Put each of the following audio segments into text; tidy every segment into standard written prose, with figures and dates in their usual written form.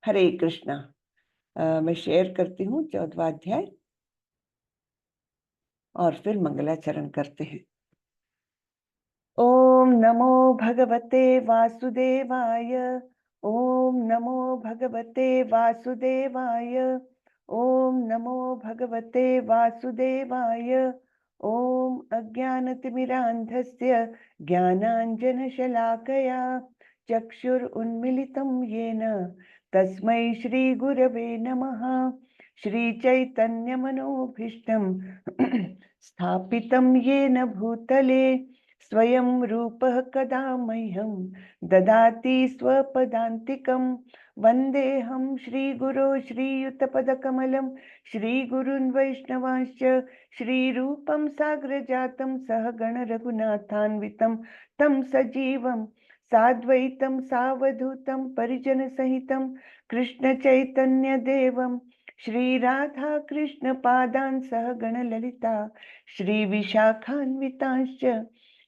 हरे कृष्णा। मैं शेयर करती हूँ 14वां अध्याय और फिर मंगलाचरण करते हैं। ओम नमो भगवते वासुदेवाय। ओम नमो भगवते वासुदेवाय। ओम नमो भगवते वासुदेवाय। ओम अज्ञानतिमिरान्धस्य ज्ञानाञ्जनशलाकया चक्षुरुन्मिलितं येन तस्मै श्रीगुरवे नमः। श्रीचैतन्यमनोभीष्टं स्थापितं येन भूतले स्वयं रूपः कदा मह्यं ददाति स्वपदान्तिकं। वन्देऽहं श्रीगुरो श्रीयुतपदकमलं श्रीगुरुन् वैष्णवांश्च श्रीरूपं साग्रजातं सहगण रघुनाथान्वितं तं सजीवं साद्वैतं सावधूतं परिजनसहितं कृष्णचैतन्यदेवं श्रीराधा कृष्णपादान् सहगण ललिता श्रीविशाखान्वितांश्च।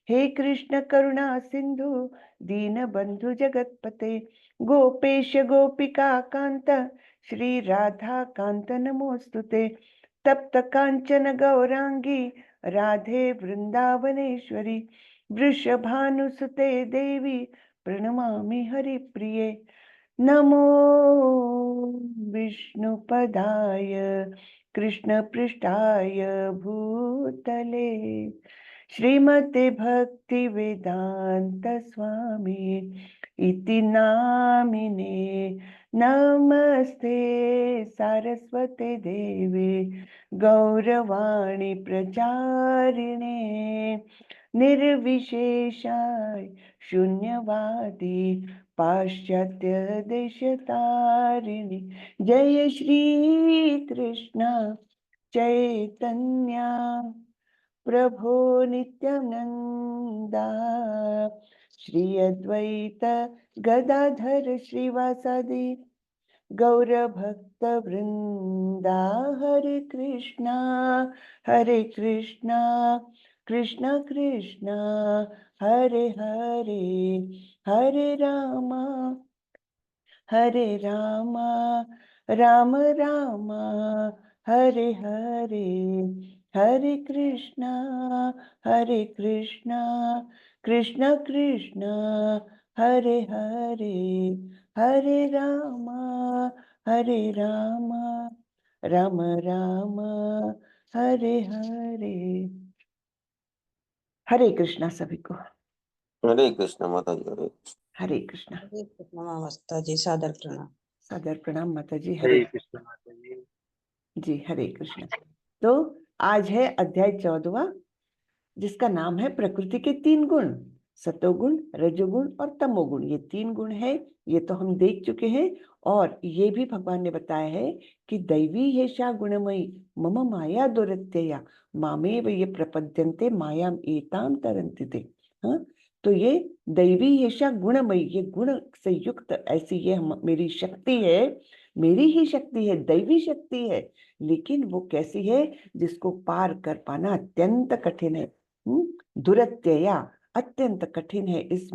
हे कृष्ण करुणा सिंधु दीनबंधु जगतपते गोपेश गोपिका कांत श्री राधा कांत नमोस्तुते। तप्त कांचन गौरांगी राधे वृंदावनेश्वरी वृषभानुसुते देवी प्रणमामि हरिप्रिये। नमो विष्णुपदाय कृष्णपृष्ठाय भूतले श्रीमते भक्ति वेदांत स्वामी इति नामिने। नमस्ते सारस्वते देवे गौरवाणी प्रचारिणे निर्विशेषाय शून्यवादी पाश्चात्य देशतारिणी। जय श्री कृष्ण चैतन्य प्रभो नित्यानंदा श्री अद्वैत गदाधर श्रीवासादि गौर भक्त वृंदा। हरे कृष्णा कृष्ण कृष्ण हरे हरे हरे रामा राम राम हरे हरे हरे कृष्णा कृष्ण कृष्ण हरे हरे हरे राम राम राम हरे हरे। हरे कृष्णा सभी को। हरे कृष्ण माता जी। हरे कृष्णा। हरे कृष्ण माता जी। सादर प्रणाम। सादर प्रणाम माता जी। हरे कृष्ण माता जी। जी हरे कृष्ण। तो आज है अध्याय 14वां जिसका नाम है प्रकृति के 3 गुण, सतोगुण रजोगुण और तमोगुण। ये 3 गुण है, ये तो हम देख चुके हैं। और ये भी भगवान ने बताया है कि दैवी हेषा गुणमयी मम माया दुरत्यया मामेव ये प्रपद्यन्ते मायाम एताम तरन्ति ते। हाँ, तो ये दैवी हेषा गुणमयी, ये गुण से युक्त ऐसी ये मेरी शक्ति है, मेरी ही शक्ति है, दैवी शक्ति है। लेकिन वो कैसी है जिसको पार कर पाना अत्यंत कठिन है। दुरत्यया अत्यंत कठिन है इस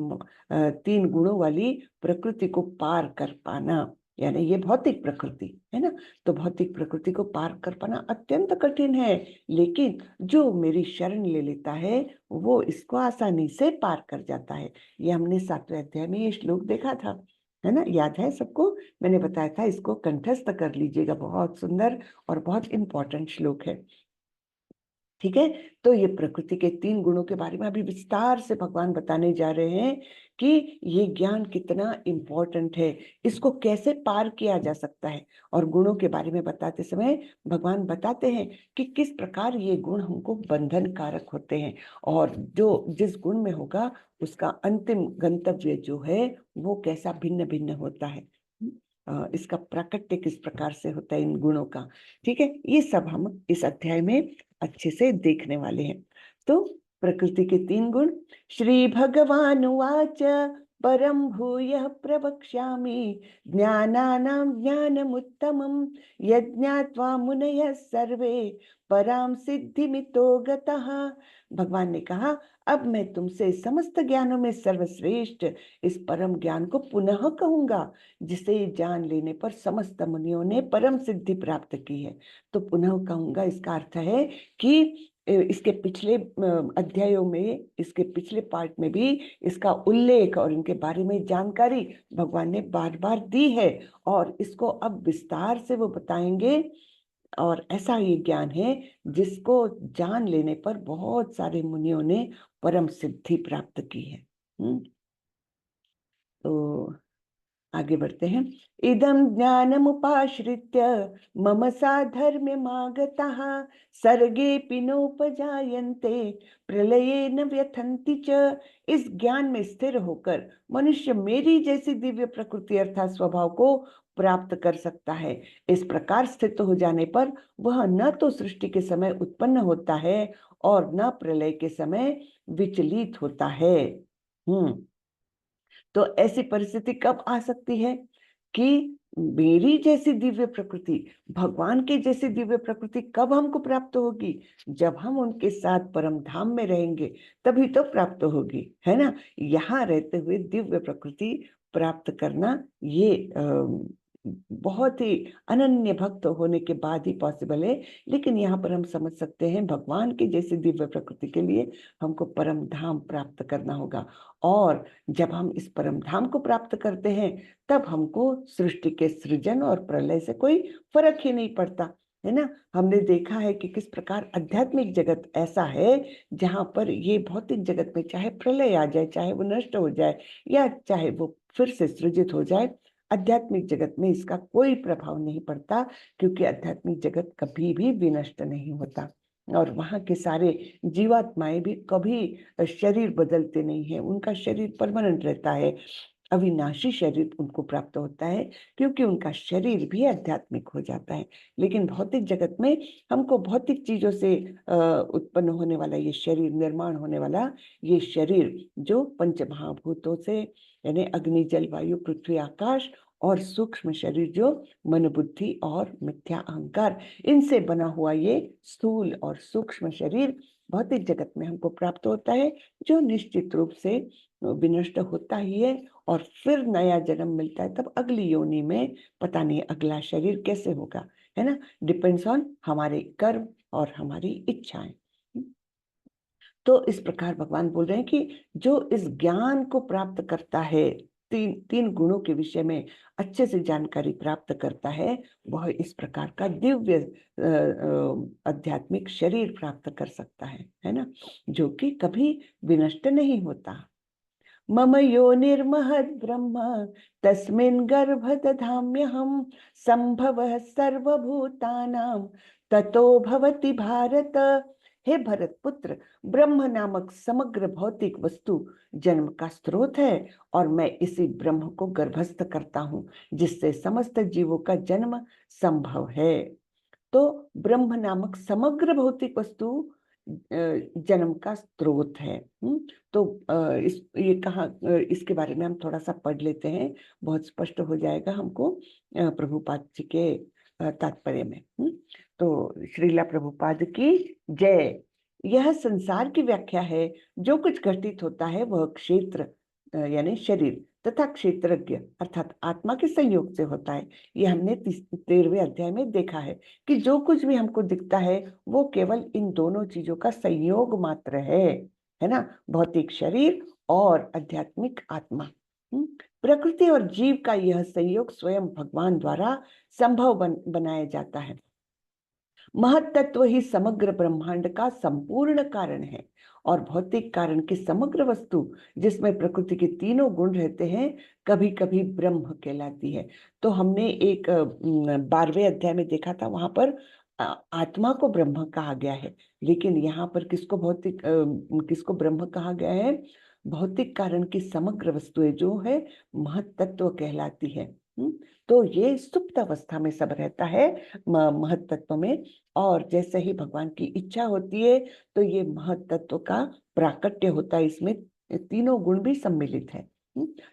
3 गुणों वाली प्रकृति को पार कर पाना। यानी ये भौतिक प्रकृति है ना, तो भौतिक प्रकृति को पार कर पाना अत्यंत कठिन है। लेकिन जो मेरी शरण ले लेता है वो इसको आसानी से पार कर जाता है। ये हमने 7वें अध्याय में ये श्लोक देखा था, है ना, याद है सबको। मैंने बताया था, इसको कंठस्थ कर लीजिएगा, बहुत सुंदर और बहुत इंपॉर्टेंट श्लोक है। ठीक है, तो ये प्रकृति के 3 गुणों के बारे में अभी विस्तार से भगवान बताने जा रहे हैं कि ये ज्ञान कितना इम्पोर्टेंट है, इसको कैसे पार किया जा सकता है। और गुणों के बारे में बताते समय भगवान बताते हैं कि किस प्रकार ये गुण हमको बंधन कारक होते हैं, और जो जिस गुण में होगा उसका अंतिम गंतव्य जो है वो कैसा भिन्न भिन्न होता है, इसका प्राकट्य किस प्रकार से होता है इन गुणों का। ठीक है, ये सब हम इस अध्याय में अच्छे से देखने वाले हैं। तो प्रकृति के 3 गुण। श्री भगवान उवाच परम भूयः प्रवक्ष्यामि ज्ञानानां ज्ञानमुत्तमं यज्ञात्वा मुनयः सर्वे पराम सिद्धिमितो गतः। भगवान ने कहा, अब मैं तुमसे समस्त ज्ञानों में सर्वश्रेष्ठ इस परम ज्ञान को पुनः कहूंगा, जिसे जान लेने पर समस्त मुनियों ने परम सिद्धि प्राप्त की है। तो पुनः कहूंगा, इसका अर्थ है कि इसके पिछले अध्यायों में, इसके पिछले पार्ट में भी इसका उल्लेख और इनके बारे में जानकारी भगवान ने बार बार दी है, और इसको अब विस्तार से वो बताएंगे। और ऐसा ये ज्ञान है जिसको जान लेने पर बहुत सारे मुनियों ने परम सिद्धि प्राप्त की है। तो आगे बढ़ते हैं। इदं ज्ञानमुपाश्रित्य मम साधर्म्यमागताः सर्गेऽपि नोपजायन्ते प्रलये न व्यथन्ति च। इस ज्ञान में स्थिर होकर मनुष्य मेरी जैसी दिव्य प्रकृति अर्थात स्वभाव को प्राप्त कर सकता है। इस प्रकार स्थित हो जाने पर वह न तो सृष्टि के समय उत्पन्न होता है और न प्रलय के समय विचलित होता है। तो ऐसी परिस्थिति कब आ सकती है कि मेरी जैसी दिव्य प्रकृति, भगवान की जैसी दिव्य प्रकृति कब हमको प्राप्त होगी? जब हम उनके साथ परम धाम में रहेंगे, तभी तो प्राप्त होगी, है ना। यहाँ रहते हुए दिव्य प्रकृति प्राप्त करना ये बहुत ही अनन्य भक्त होने के बाद ही पॉसिबल है। लेकिन यहाँ पर हम समझ सकते हैं, भगवान की जैसी दिव्य प्रकृति के लिए हमको परम धाम प्राप्त करना होगा। और जब हम इस परम धाम को प्राप्त करते हैं, तब हमको सृष्टि के सृजन और प्रलय से कोई फर्क ही नहीं पड़ता, है ना। हमने देखा है कि किस प्रकार आध्यात्मिक जगत ऐसा है जहाँ पर ये भौतिक जगत में चाहे प्रलय आ जाए, चाहे वो नष्ट हो जाए, या चाहे वो फिर से सृजित हो जाए, आध्यात्मिक जगत में इसका कोई प्रभाव नहीं पड़ता, क्योंकि आध्यात्मिक जगत कभी भी विनष्ट नहीं होता। और वहाँ के सारे जीवात्माएं भी कभी शरीर बदलते नहीं है, उनका शरीर परमानेंट रहता है, अविनाशी शरीर उनको प्राप्त होता है, क्योंकि उनका शरीर भी आध्यात्मिक हो जाता है। लेकिन भौतिक जगत में हमको भौतिक चीजों से उत्पन्न होने वाला ये शरीर, निर्माण होने वाला ये शरीर, जो पंच महाभूतों से यानी अग्नि, जल, वायु, पृथ्वी, आकाश, और सूक्ष्म शरीर जो मन, बुद्धि और मिथ्या अहंकार, इनसे बना हुआ ये स्थूल और सूक्ष्म शरीर भौतिक जगत में हमको प्राप्त होता है, जो निश्चित रूप से विनष्ट होता ही है। और फिर नया जन्म मिलता है, तब अगली योनि में पता नहीं अगला शरीर कैसे होगा, है ना। डिपेंड्स ऑन हमारे कर्म और हमारी इच्छाएं। तो इस प्रकार भगवान बोल रहे हैं कि जो इस ज्ञान को प्राप्त करता है, तीन गुणों के विषय में अच्छे से जानकारी प्राप्त करता है, वह इस प्रकार का दिव्य आध्यात्मिक शरीर प्राप्त कर सकता है ना, जो कि कभी विनष्ट नहीं होता। मम योनिर्महद् ब्रह्म तस्मिन् गर्भ दधाम्यहं संभवः सर्वभूतानां ततो भवति भारत। हे भरत पुत्र, ब्रह्म नामक समग्र भौतिक वस्तु जन्म का स्रोत है, और मैं इसी ब्रह्म को गर्भस्थ करता हूँ, जिससे समस्त जीवों का जन्म संभव है। तो ब्रह्म नामक समग्र भौतिक वस्तु जन्म का स्रोत है। तो ये कहा, इसके बारे में हम थोड़ा सा पढ़ लेते हैं, बहुत स्पष्ट हो जाएगा हमको प्रभुपाद जी के तात्पर्य में। तो श्रीला प्रभुपाद की जय। यह संसार की व्याख्या है। जो कुछ घटित होता है वह क्षेत्र यानी शरीर तथा क्षेत्रज्ञ अर्थात आत्मा के संयोग से होता है। ये हमने 13वें अध्याय में देखा है कि जो कुछ भी हमको दिखता है वो केवल इन दोनों चीजों का संयोग मात्र है ना, भौतिक शरीर और आध्यात्मिक आत्मा। प्रकृति और जीव का यह संयोग स्वयं भगवान द्वारा संभव बनाया जाता है। महत्त्व ही समग्र ब्रह्मांड का संपूर्ण कारण है, और भौतिक कारण की समग्र वस्तु जिसमें प्रकृति के तीनों गुण रहते हैं कभी कभी ब्रह्म कहलाती है। तो हमने एक 12वें अध्याय में देखा था, वहां पर आत्मा को ब्रह्म कहा गया है, लेकिन यहाँ पर किसको ब्रह्म कहा गया है? भौतिक कारण की समग्र वस्तुएं जो है महत्त्व कहलाती है। तो ये सुप्त अवस्था में सब रहता है महत्त्व में, और जैसे ही भगवान की इच्छा होती है तो ये महत्त्व का प्राकट्य होता है, इसमें तीनों गुण भी सम्मिलित है।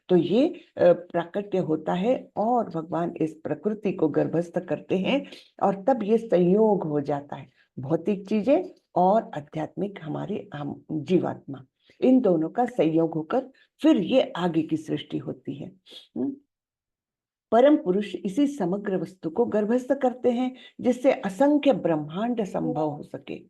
तो ये प्राकट्य होता है और भगवान इस प्रकृति को गर्भस्थ करते हैं और तब ये संयोग हो जाता है, भौतिक चीजें और आध्यात्मिक हमारी हम जीवात्मा, इन दोनों का संयोग होकर फिर ये आगे की सृष्टि होती है। परम पुरुष इसी समग्र वस्तु को गर्भस्थ करते हैं जिससे असंख्य ब्रह्मांड संभव हो सके।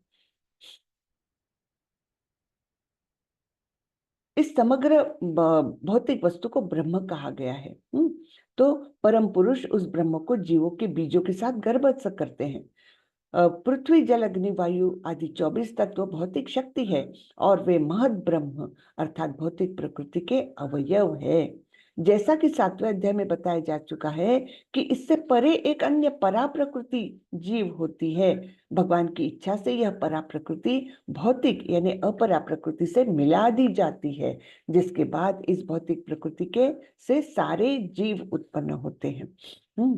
इस समग्र भौतिक वस्तु को ब्रह्म कहा गया है। तो परम पुरुष उस ब्रह्म को जीवों के बीजों के साथ गर्भस्थ करते हैं। पृथ्वी जल अग्नि वायु आदि 24 तत्व भौतिक शक्ति है और वे महद ब्रह्म अर्थात भौतिक प्रकृति के अवयव है। जैसा कि 7वें अध्याय में बताया जा चुका है कि इससे परे एक अन्य परा प्रकृति जीव होती है। भगवान की इच्छा से यह परा प्रकृति भौतिक यानी अपरा प्रकृति से मिला दी जाती है, जिसके बाद इस भौतिक प्रकृति के से सारे जीव उत्पन्न होते हैं।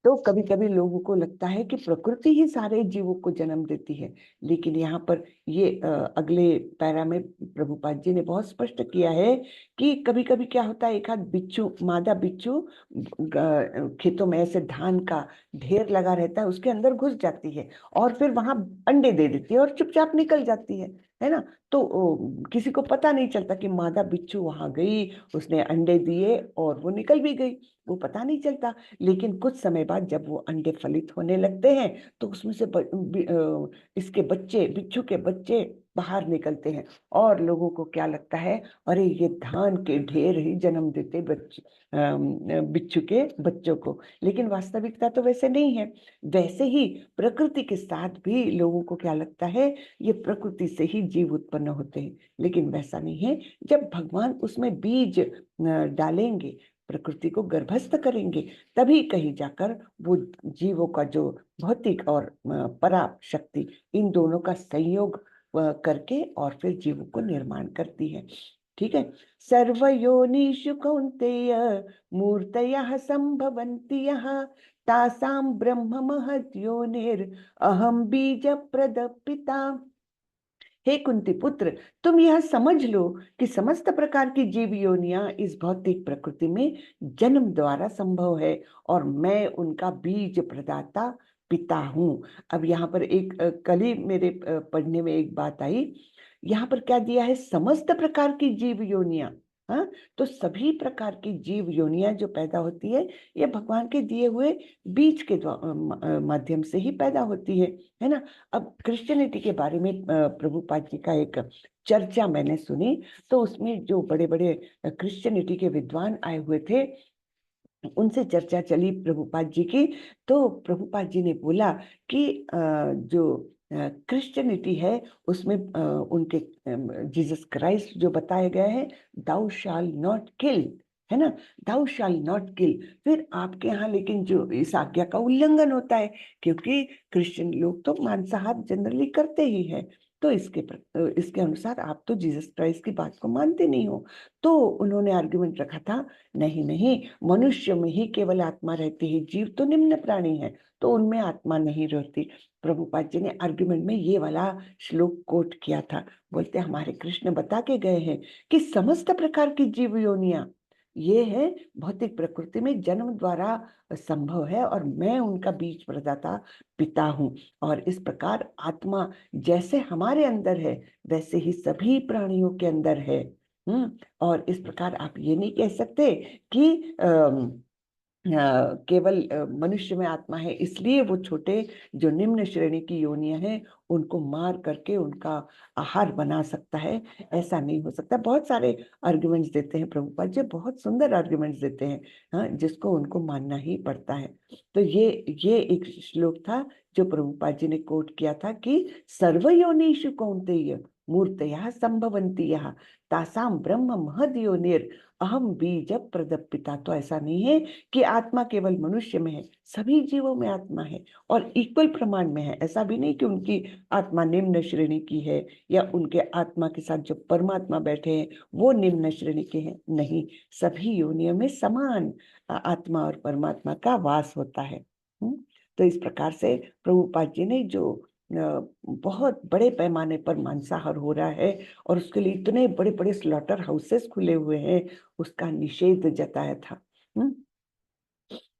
तो कभी कभी लोगों को लगता है कि प्रकृति ही सारे जीवों को जन्म देती है, लेकिन यहाँ पर ये अगले पैरा में प्रभुपाद जी ने बहुत स्पष्ट किया है कि कभी कभी क्या होता है, एक हाथ बिच्छू, मादा बिच्छू खेतों में ऐसे धान का ढेर लगा रहता है, उसके अंदर घुस जाती है और फिर वहां अंडे दे देती है और चुपचाप निकल जाती है ना। तो किसी को पता नहीं चलता कि मादा बिच्छू वहां गई, उसने अंडे दिए और वो निकल भी गई, वो पता नहीं चलता। लेकिन कुछ समय बाद जब वो अंडे फलित होने लगते हैं तो उसमें से इसके बच्चे, बिच्छू के बच्चे बाहर निकलते हैं और लोगों को क्या लगता है, अरे ये धान के ढेर ही जन्म देते बच्चे बिच्छू के बच्चों को। लेकिन वास्तविकता तो वैसे नहीं है। वैसे ही प्रकृति के साथ भी लोगों को क्या लगता है, ये प्रकृति से ही जीव उत्पन्न होते हैं, लेकिन वैसा नहीं है। जब भगवान उसमें बीज डालेंगे, प्रकृति को गर्भस्थ करेंगे, तभी कहीं जाकर वो जीवों का जो भौतिक और परा शक्ति, इन दोनों का संयोग करके और फिर जीवों को निर्माण करती है। ठीक है। सर्वयोनिषु कौन्तेय मूर्तयः संभवन्ति यः तासां ब्रह्म महत् योनिर् अहं बीजप्रद पिता। हे कुंती पुत्र, तुम यह समझ लो कि समस्त प्रकार की जीव योनियां इस भौतिक प्रकृति में जन्म द्वारा संभव है और मैं उनका बीज प्रदाता पिता हूं। अब यहाँ पर एक कल ही मेरे पढ़ने में एक बात आई, यहाँ पर क्या दिया है, समस्त प्रकार की जीव योनियां। हाँ, तो सभी प्रकार की जीव योनियां जो पैदा होती है, ये भगवान के दिए हुए बीज के माध्यम से ही पैदा होती है ना। अब क्रिश्चियनिटी के बारे में प्रभुपाद जी का एक चर्चा मैंने सुनी, तो उसमें जो बड़े बड़े क्रिश्चियनिटी के विद्वान आए हुए थे, उनसे चर्चा चली प्रभुपाद जी की। तो प्रभुपाद जी ने बोला कि जो क्रिश्चियनिटी है उसमें उनके जीसस क्राइस्ट जो बताया गया है, दाउ शाल नॉट किल, है ना, दाउ शाल नॉट किल। फिर आपके यहाँ लेकिन जो इस आज्ञा का उल्लंघन होता है, क्योंकि क्रिश्चियन लोग तो मांसाहार जनरली करते ही है, तो इसके अनुसार आप तो जीसस क्राइस्ट की बात को मानते नहीं हो। तो उन्होंने आर्गुमेंट रखा था, नहीं नहीं, मनुष्य में ही केवल आत्मा रहती है, जीव तो निम्न प्राणी है, तो उनमें आत्मा नहीं रहती। प्रभुपाद जी ने आर्गुमेंट में ये वाला श्लोक कोट किया था, बोलते हमारे कृष्ण बता के गए हैं कि समस्त प्रकार की जीव योनियां ये है भौतिक प्रकृति में जन्म द्वारा संभव है और मैं उनका बीज प्रदाता पिता हूँ। और इस प्रकार आत्मा जैसे हमारे अंदर है वैसे ही सभी प्राणियों के अंदर है। और इस प्रकार आप ये नहीं कह सकते कि केवल मनुष्य में आत्मा है इसलिए वो छोटे जो निम्न श्रेणी की योनियां हैं उनको मार करके उनका आहार बना सकता है, ऐसा नहीं हो सकता। बहुत सारे आर्गुमेंट्स देते हैं प्रभुपाद जी, बहुत सुंदर आर्गुमेंट्स देते हैं, हाँ, जिसको उनको मानना ही पड़ता है। तो ये एक श्लोक था जो प्रभुपाद जी ने कोट किया था कि सर्वयोनिषु कौन्तेय मूर्तयः संभवन्ति यः तासां ब्रह्म महद योनिर अहम बीज प्रदप पिता। तो ऐसा नहीं है कि आत्मा केवल मनुष्य में है, सभी जीवों में आत्मा है और इक्वल प्रमाण में है। ऐसा भी नहीं कि उनकी आत्मा निम्न श्रेणी की है या उनके आत्मा के साथ जो परमात्मा बैठे हैं वो निम्न श्रेणी के हैं, नहीं, सभी योनियों में समान आत्मा और परमात्मा का वास होता है। तो इस प्रकार से प्रभुपाद जी ने जो बहुत बड़े पैमाने पर मांसाहार हो रहा है और उसके लिए इतने बड़े बड़े स्लॉटर हाउसेस खुले हुए हैं, उसका निषेध जताया था।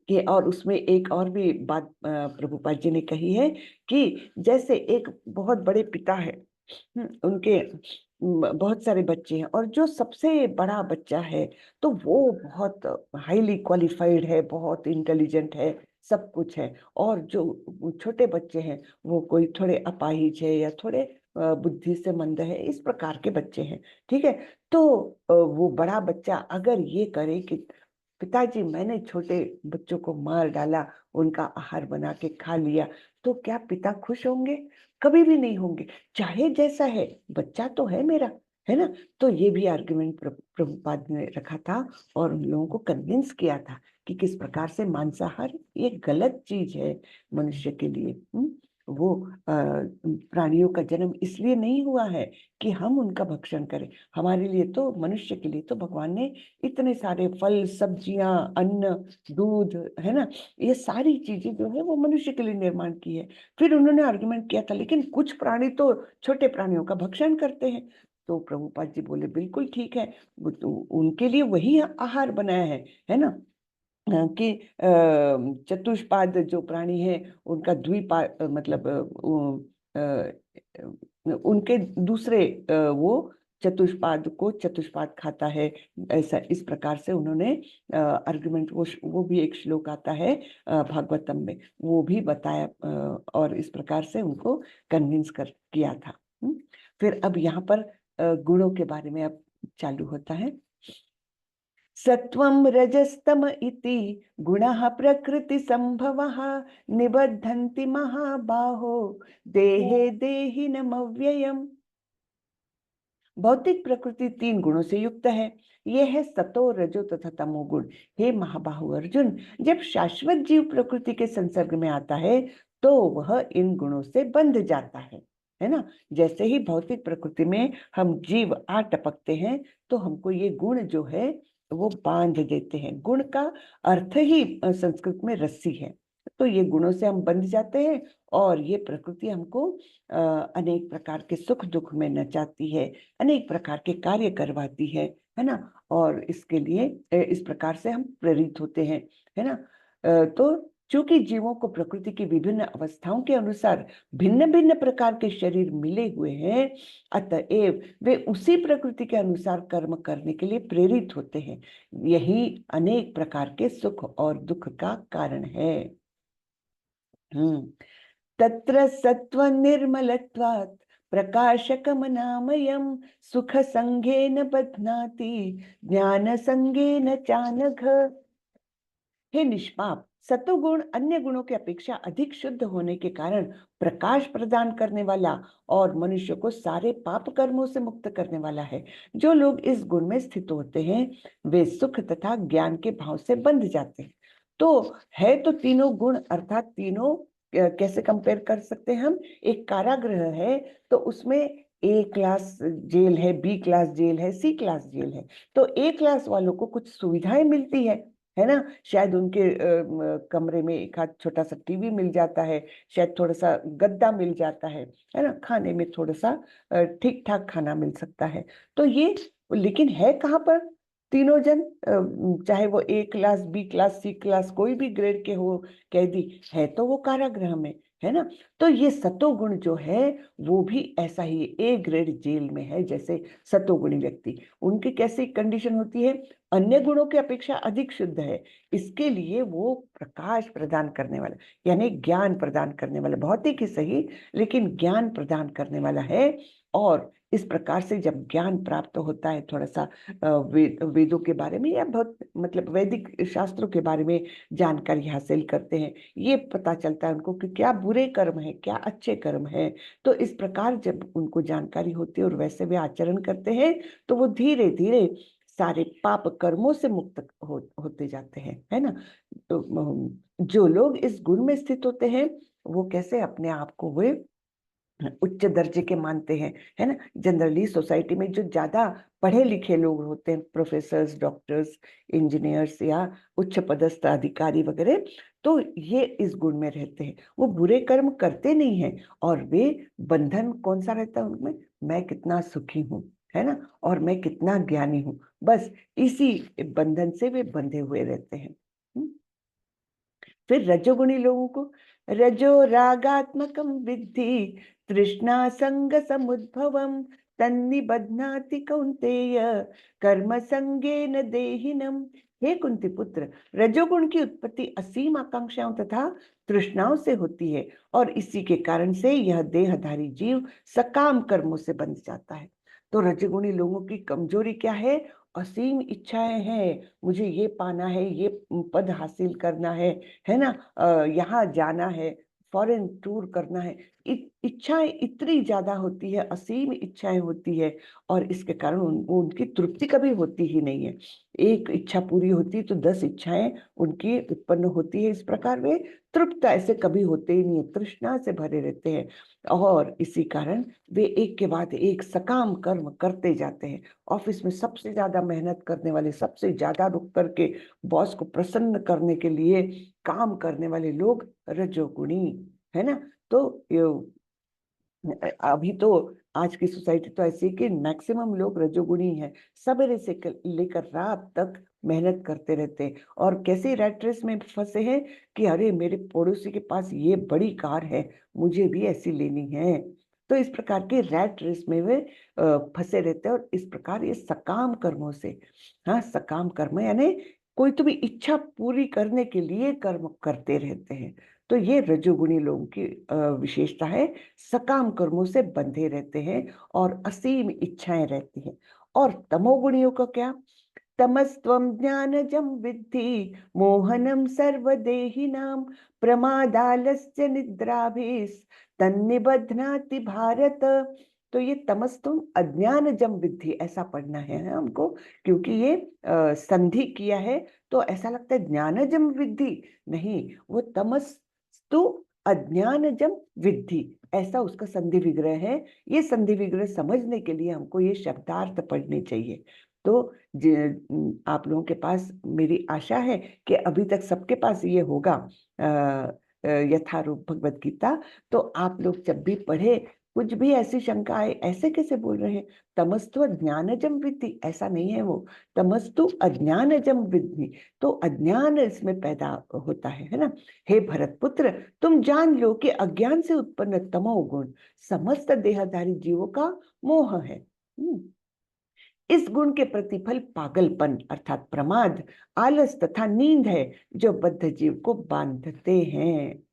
कि और उसमें एक और भी बात प्रभुपाद जी ने कही है कि जैसे एक बहुत बड़े पिता है, उनके बहुत सारे बच्चे हैं और जो सबसे बड़ा बच्चा है तो वो बहुत हाईली क्वालिफाइड है, बहुत इंटेलिजेंट है, सब कुछ है, और जो छोटे बच्चे हैं वो कोई थोड़े अपाहिज है या थोड़े बुद्धि से मंद है, इस प्रकार के बच्चे हैं। ठीक है, तो वो बड़ा बच्चा अगर ये करे कि पिताजी मैंने छोटे बच्चों को मार डाला, उनका आहार बना के खा लिया, तो क्या पिता खुश होंगे? कभी भी नहीं होंगे, चाहे जैसा है, बच्चा तो है मेरा, है ना। तो ये भी आर्गुमेंट प्रभुपाद ने रखा था और उन लोगों को कन्विंस किया था कि किस प्रकार से मांसाहार ये गलत चीज है मनुष्य के लिए। वो प्राणियों का जन्म इसलिए नहीं हुआ है कि हम उनका भक्षण करें, हमारे लिए तो, मनुष्य के लिए तो भगवान ने इतने सारे फल, सब्जियां, अन्न, दूध, है ना, ये सारी चीजें जो है वो मनुष्य के लिए निर्माण की है। फिर उन्होंने आर्गुमेंट किया था लेकिन कुछ प्राणी तो छोटे प्राणियों का भक्षण करते हैं। तो प्रभुपाद जी बोले बिल्कुल ठीक है, तो उनके लिए वही आहार बनाया है ना। कि चतुष्पाद जो प्राणी है उनका द्विपाद मतलब उनके दूसरे वो चतुष्पाद को चतुष्पाद खाता है, ऐसा इस प्रकार से उन्होंने आर्गुमेंट, वो भी एक श्लोक आता है भागवतम में, वो भी बताया और इस प्रकार से उनको कन्विंस कर किया था। फिर अब यहाँ पर गुणों के बारे में अब चालू होता है। सत्वं रजस्तम इति गुणः प्रकृति संभवः निबद्धन्ति महाबाहो देहे देहिनमव्ययम्। भौतिक प्रकृति 3 गुणों से युक्त है, यह है सतो, रजो तथा तमोगुण। हे महाबाहु अर्जुन, जब शाश्वत जीव प्रकृति के संसर्ग में आता है तो वह इन गुणों से बंध जाता है ना। जैसे ही भौतिक प्रकृति में हम जीव आ टपकते हैं तो हमको ये गुण जो है वो बांध देते हैं। गुण का अर्थ ही संस्कृत में रस्सी है, तो ये गुणों से हम बंध जाते हैं और ये प्रकृति हमको अनेक प्रकार के सुख दुख में नचाती है, अनेक प्रकार के कार्य करवाती है ना। और इसके लिए इस प्रकार से हम प्रेरित होते हैं, है ना। तो चूंकि जीवों को प्रकृति की विभिन्न अवस्थाओं के अनुसार भिन्न भिन्न प्रकार के शरीर मिले हुए हैं, अतएव वे उसी प्रकृति के अनुसार कर्म करने के लिए प्रेरित होते हैं। यही अनेक प्रकार के सुख और दुख का कारण है। तत्र सत्व निर्मलत्वात् प्रकाशकमनामयम् सुख संगेन बध्नाति ज्ञान संगेन चानघ। हे निष्पाप, सतोगुण अन्य गुणों की अपेक्षा अधिक शुद्ध होने के कारण प्रकाश प्रदान करने वाला और मनुष्य को सारे पाप कर्मों से मुक्त करने वाला है। जो लोग इस गुण में स्थित होते हैं वे सुख तथा ज्ञान के भाव से बंध जाते हैं। तो है तो तीनों गुण, अर्थात तीनों कैसे कंपेयर कर सकते हैं हम? एक कारागृह है तो उसमें ए क्लास जेल है, बी क्लास जेल है, सी क्लास जेल है। तो ए क्लास वालों को कुछ सुविधाएं मिलती है ना। शायद उनके कमरे में एक आध छोटा सा टीवी मिल जाता है, शायद थोड़ा सा गद्दा मिल जाता है ना, खाने में थोड़ा सा ठीक ठाक खाना मिल सकता है। तो ये, लेकिन है कहाँ पर? तीनों जन, चाहे वो ए क्लास, बी क्लास, सी क्लास, कोई भी ग्रेड के हो कैदी, है तो वो कारागृह में, है ना। तो ये सतोगुण जो है वो भी ऐसा ही ए ग्रेड जेल में है, जैसे सतोगुणी व्यक्ति, उनकी कैसी कंडीशन होती है? अन्य गुणों की अपेक्षा अधिक शुद्ध है, इसके लिए वो प्रकाश प्रदान करने वाला, यानी ज्ञान प्रदान करने वाला, भौतिक ही सही लेकिन ज्ञान प्रदान करने वाला है। और इस प्रकार से जब ज्ञान प्राप्त होता है, थोड़ा सा वेदों के बारे में या बहुत मतलब वैदिक शास्त्रों के बारे में जानकारी हासिल करते हैं, ये पता चलता है उनको कि क्या बुरे कर्म है, क्या अच्छे कर्म है। तो इस प्रकार जब उनको जानकारी होती है और वैसे वे आचरण करते हैं तो वो धीरे धीरे सारे पाप कर्मों से मुक्त होते जाते हैं, है ना। तो जो लोग इस गुण में स्थित होते हैं वो कैसे अपने आप को वे उच्च दर्जे के मानते हैं, है ना। जनरली सोसाइटी में जो ज्यादा पढ़े लिखे लोग होते हैं, प्रोफेसर्स, डॉक्टर्स, इंजीनियर्स या उच्च पदस्थ अधिकारी वगैरह, तो ये इस गुण में रहते हैं। वो बुरे कर्म करते नहीं हैं, और वे बंधन कौन सा रहता है उनमें, मैं कितना सुखी हूँ, है ना, और मैं कितना ज्ञानी हूँ, बस इसी बंधन से वे बंधे हुए रहते हैं। फिर रजोगुणी लोगों को, रजो रागात्मकम विद्धि तृष्णा संग समुद्भवम तन्निबध्नाति कौन्तेय कर्म संगेन देहिनम। हे कुंती पुत्र, रजोगुण की उत्पत्ति असीम आकांक्षाओं तथा तृष्णाओं से होती है, और इसी के कारण से यह देहधारी जीव सकाम कर्मों से बंध जाता है। तो रजोगुणी लोगों की कमजोरी क्या है, असीम इच्छाएं हैं, मुझे ये पाना है, ये पद हासिल करना है ना, यहाँ जाना है, फॉरेन टूर करना है, इच्छाएं इतनी ज्यादा होती है, असीम इच्छाएं होती है, और इसके कारण उनकी तृप्ति कभी होती ही नहीं है। एक इच्छा पूरी होती तो 10 इच्छाएं उनकी उत्पन्न होती है, इस प्रकार वे तृप्त ऐसे कभी होते ही नहीं है, तृष्णा से भरे रहते हैं, और इसी कारण वे एक के बाद एक सकाम कर्म करते जाते हैं। ऑफिस में सबसे ज्यादा मेहनत करने वाले, सबसे ज्यादा रुक करके बॉस को प्रसन्न करने के लिए काम करने वाले लोग रजोगुणी, है ना। तो अभी तो आज की सोसाइटी तो ऐसी है कि मैक्सिमम लोग रजोगुणी हैं, सवेरे से लेकर रात तक मेहनत करते रहते हैं, और कैसे रैट रेस में फंसे हैं कि अरे मेरे पड़ोसी के पास ये बड़ी कार है, मुझे भी ऐसी लेनी है। तो इस प्रकार के रैट रेस में वे फंसे रहते हैं, और इस प्रकार ये सकाम कर्मों से, हाँ, सकाम कर्म यानी कोई तो भी इच्छा पूरी करने के लिए कर्म करते रहते हैं। तो ये रजोगुणी लोगों की विशेषता है, सकाम कर्मों से बंधे रहते हैं और असीम इच्छाएं रहती हैं। और तमोगुणियों का क्या, तमस्त्वं ज्ञानजं विद्धि मोहनम सर्वदेहिनां प्रमादालस्य निद्राभिस तन्निबध्नाति भारत। तो ये तमस्तुम अज्ञानजम विद्धि ऐसा पढ़ना है हमको, क्योंकि ये संधि किया है, तो ऐसा लगता है ज्ञानजम विद्धि, नहीं, वो तमस्तु अज्ञानजम विद्धि, ऐसा उसका संधि विग्रह है। ये संधि विग्रह समझने के लिए हमको ये शब्दार्थ पढ़ने चाहिए। तो आप लोगों के पास मेरी आशा है कि अभी तक सबके पास ये होगा यथारूप भगवत गीता। तो आप लोग जब भी पढ़े, कुछ भी ऐसी शंका आए, ऐसे कैसे बोल रहे हैं, तमस्तु अज्ञानजम विद्धि, ऐसा नहीं है वो, तमस्तु अज्ञानजम विद्धि, तो अज्ञान इसमें पैदा होता है ना। हे भरत पुत्र, तुम जान लो कि अज्ञान से उत्पन्न तमोगुण समस्त देहधारी जीवों का मोह है। इस गुण के प्रतिफल पागलपन अर्थात प्रमाद, आलस तथा नींद है, जो बद्ध जीव को बांधते हैं।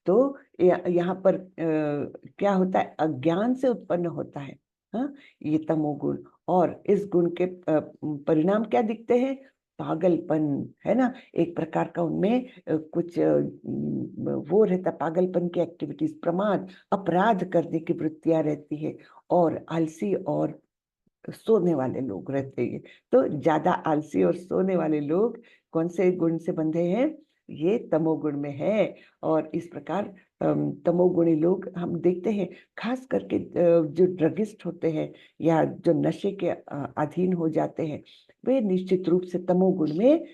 तो यहाँ पर क्या होता है, अज्ञान से उत्पन्न होता है, हाँ, ये तमोगुण, और इस गुण के परिणाम क्या दिखते हैं, पागलपन, है ना, एक प्रकार का उनमें कुछ वो रहता, पागलपन की एक्टिविटीज, प्रमाद, अपराध करने की वृत्तियां रहती है, और आलसी और सोने वाले लोग रहते हैं। तो ज्यादा आलसी और सोने वाले लोग कौन से गुण से बंधे हैं, ये तमोगुण में है। और इस प्रकार तमोगुणी लोग हम देखते हैं, खास करके जो ड्रगिस्ट होते हैं या जो नशे के अधीन हो जाते हैं, वे निश्चित रूप से तमोगुण में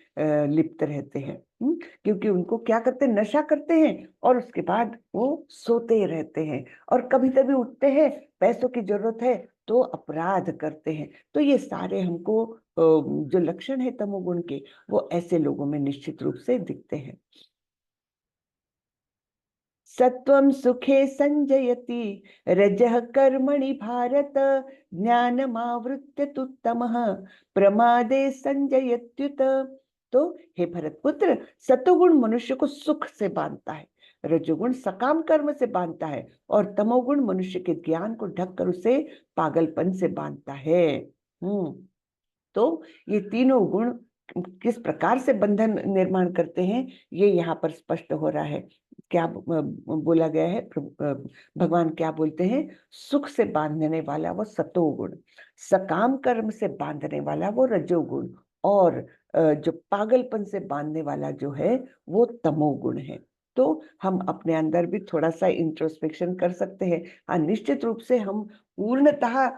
लिप्त रहते हैं। क्योंकि उनको क्या करते हैं, नशा करते हैं, और उसके बाद वो सोते रहते हैं, और कभी कभी उठते हैं, पैसों की जरूरत है तो अपराध करते हैं। तो ये सारे हमको जो लक्षण है तमोगुण के, वो ऐसे लोगों में निश्चित रूप से दिखते हैं। सत्वं सुखे संजयति रजः कर्मणि भारत ज्ञानमावृत्य तु तमः प्रमादे संजयत्युत। तो हे भरत पुत्र, सतोगुण मनुष्य को सुख से बांधता है, रजोगुण सकाम कर्म से बांधता है, और तमोगुण मनुष्य के ज्ञान को ढककर उसे पागलपन से बांधता है। तो ये तीनों गुण किस प्रकार से बंधन निर्माण करते हैं, ये यहाँ पर स्पष्ट हो रहा है। क्या बोला गया है, भगवान क्या बोलते हैं, सुख से बांधने वाला वो सतोगुण, सकाम कर्म से बांधने वाला वो रजोगुण, और जो पागलपन से बांधने वाला जो है वो तमोगुण है। तो हम अपने अंदर भी थोड़ा सा इंट्रोस्पेक्शन कर सकते हैं। हाँ, निश्चित रूप से हम पूर्णतः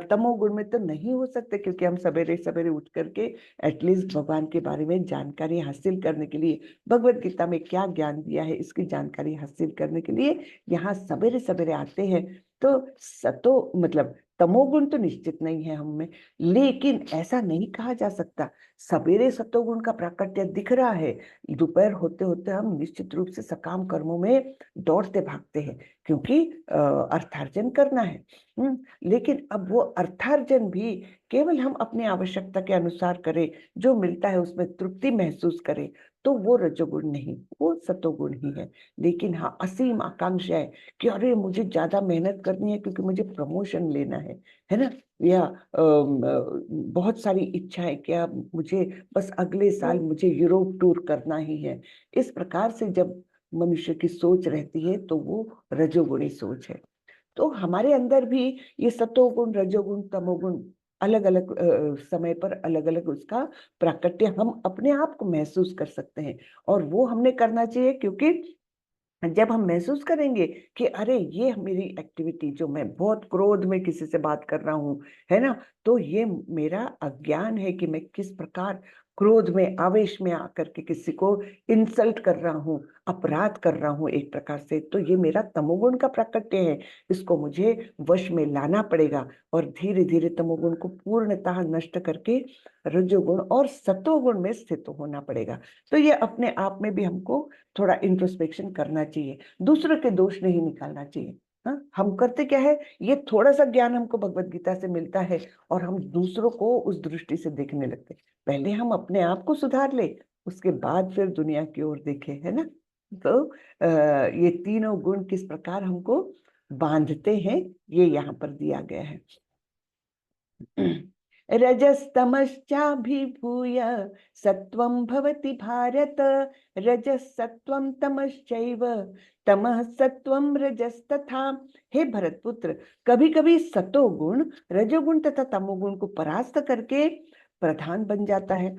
तमोगुण में तो नहीं हो सकते, क्योंकि हम सवेरे सवेरे उठ करके एटलीस्ट भगवान के बारे में जानकारी हासिल करने के लिए, भगवत गीता में क्या ज्ञान दिया है इसकी जानकारी हासिल करने के लिए यहाँ सवेरे सवेरे आते हैं। तो सतो मतलब तमोगुण तो निश्चित नहीं है हम में, लेकिन ऐसा नहीं कहा जा सकता सवेरे सतोगुण का प्राकट्य दिख रहा है, दोपहर होते होते हम निश्चित रूप से सकाम कर्मों में दौड़ते भागते हैं, क्योंकि अर्थार्जन करना है। लेकिन अब वो अर्थार्जन भी केवल हम अपनी आवश्यकता के अनुसार करें, जो मिलता है उसमें तृप्ति महसूस करें, तो वो रजोगुण नहीं, वो सतोगुण ही है। लेकिन हाँ, असीम आकांक्षा है कि अरे मुझे ज्यादा मेहनत करनी है क्योंकि मुझे प्रमोशन लेना है ना, या बहुत सारी इच्छाएं, क्या मुझे बस अगले साल मुझे यूरोप टूर करना ही है। इस प्रकार से जब मनुष्य की सोच रहती है तो वो रजोगुणी सोच है। तो हमारे अंदर भी ये सतोगुण रजोगुण तमोगुण अलग अलग समय पर अलग अलग उसका प्राकट्य हम अपने आप को महसूस कर सकते हैं, और वो हमने करना चाहिए, क्योंकि जब हम महसूस करेंगे कि अरे ये मेरी एक्टिविटी, जो मैं बहुत क्रोध में किसी से बात कर रहा हूँ, है ना, तो ये मेरा अज्ञान है कि मैं किस प्रकार क्रोध में आवेश में आकर के किसी को इंसल्ट कर रहा हूँ, अपराध कर रहा हूँ एक प्रकार से, तो ये मेरा तमोगुण का प्राकट्य है। इसको मुझे वश में लाना पड़ेगा और धीरे धीरे तमोगुण को पूर्णतः नष्ट करके रजोगुण और सतोगुण में स्थित होना पड़ेगा। तो ये अपने आप में भी हमको थोड़ा इंट्रोस्पेक्शन करना चाहिए, दूसरों के दोष नहीं निकालना चाहिए। हाँ, हम करते क्या है, ये थोड़ा सा ज्ञान हमको भगवत गीता से मिलता है और हम दूसरों को उस दृष्टि से देखने लगते हैं। पहले हम अपने आप को सुधार ले, उसके बाद फिर दुनिया की ओर देखें, है ना। तो ये तीनों गुण किस प्रकार हमको बांधते हैं, ये यहाँ पर दिया गया है। रजस्तमश्चाभिभूय सत्वं भवति भारत, रजस सत्वं तमश्चैव तमः सत्वं रजस्तथा। हे भरतपुत्र, कभी कभी सतोगुण रजोगुण तथा तमोगुण को परास्त करके प्रधान बन जाता है,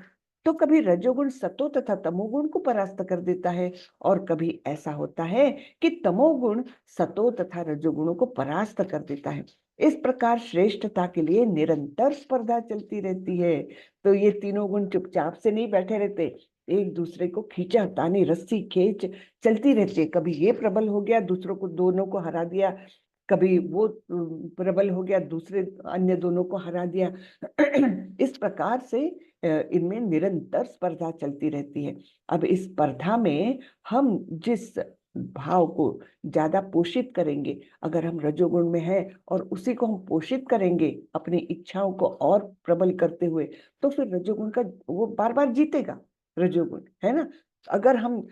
तो कभी रजोगुण सतो तथा तमोगुण को परास्त कर देता है, और कभी ऐसा होता है कि तमोगुण सतो तथा रजोगुणों को परास्त कर देता है। इस प्रकार श्रेष्ठता के लिए निरंतर स्पर्धा चलती रहती है। तो ये तीनों गुण चुपचाप से नहीं बैठे रहते, एक दूसरे को खींचा तानी रस्सी खींच चलती रहती है। कभी ये प्रबल हो गया, दूसरों को दोनों को हरा दिया, कभी वो प्रबल हो गया, दूसरे अन्य दोनों को हरा दिया। इस प्रकार से इनमें निरंतर स्पर्धा चलती रहती है। अब इस स्पर्धा में हम जिस भाव को ज्यादा पोषित करेंगे, अगर हम रजोगुण में हैं और उसी को हम पोषित करेंगे अपनी इच्छाओं को और प्रबल करते हुए, तो फिर रजोगुण का वो बार बार जीतेगा, रजोगुण, है ना। अगर हम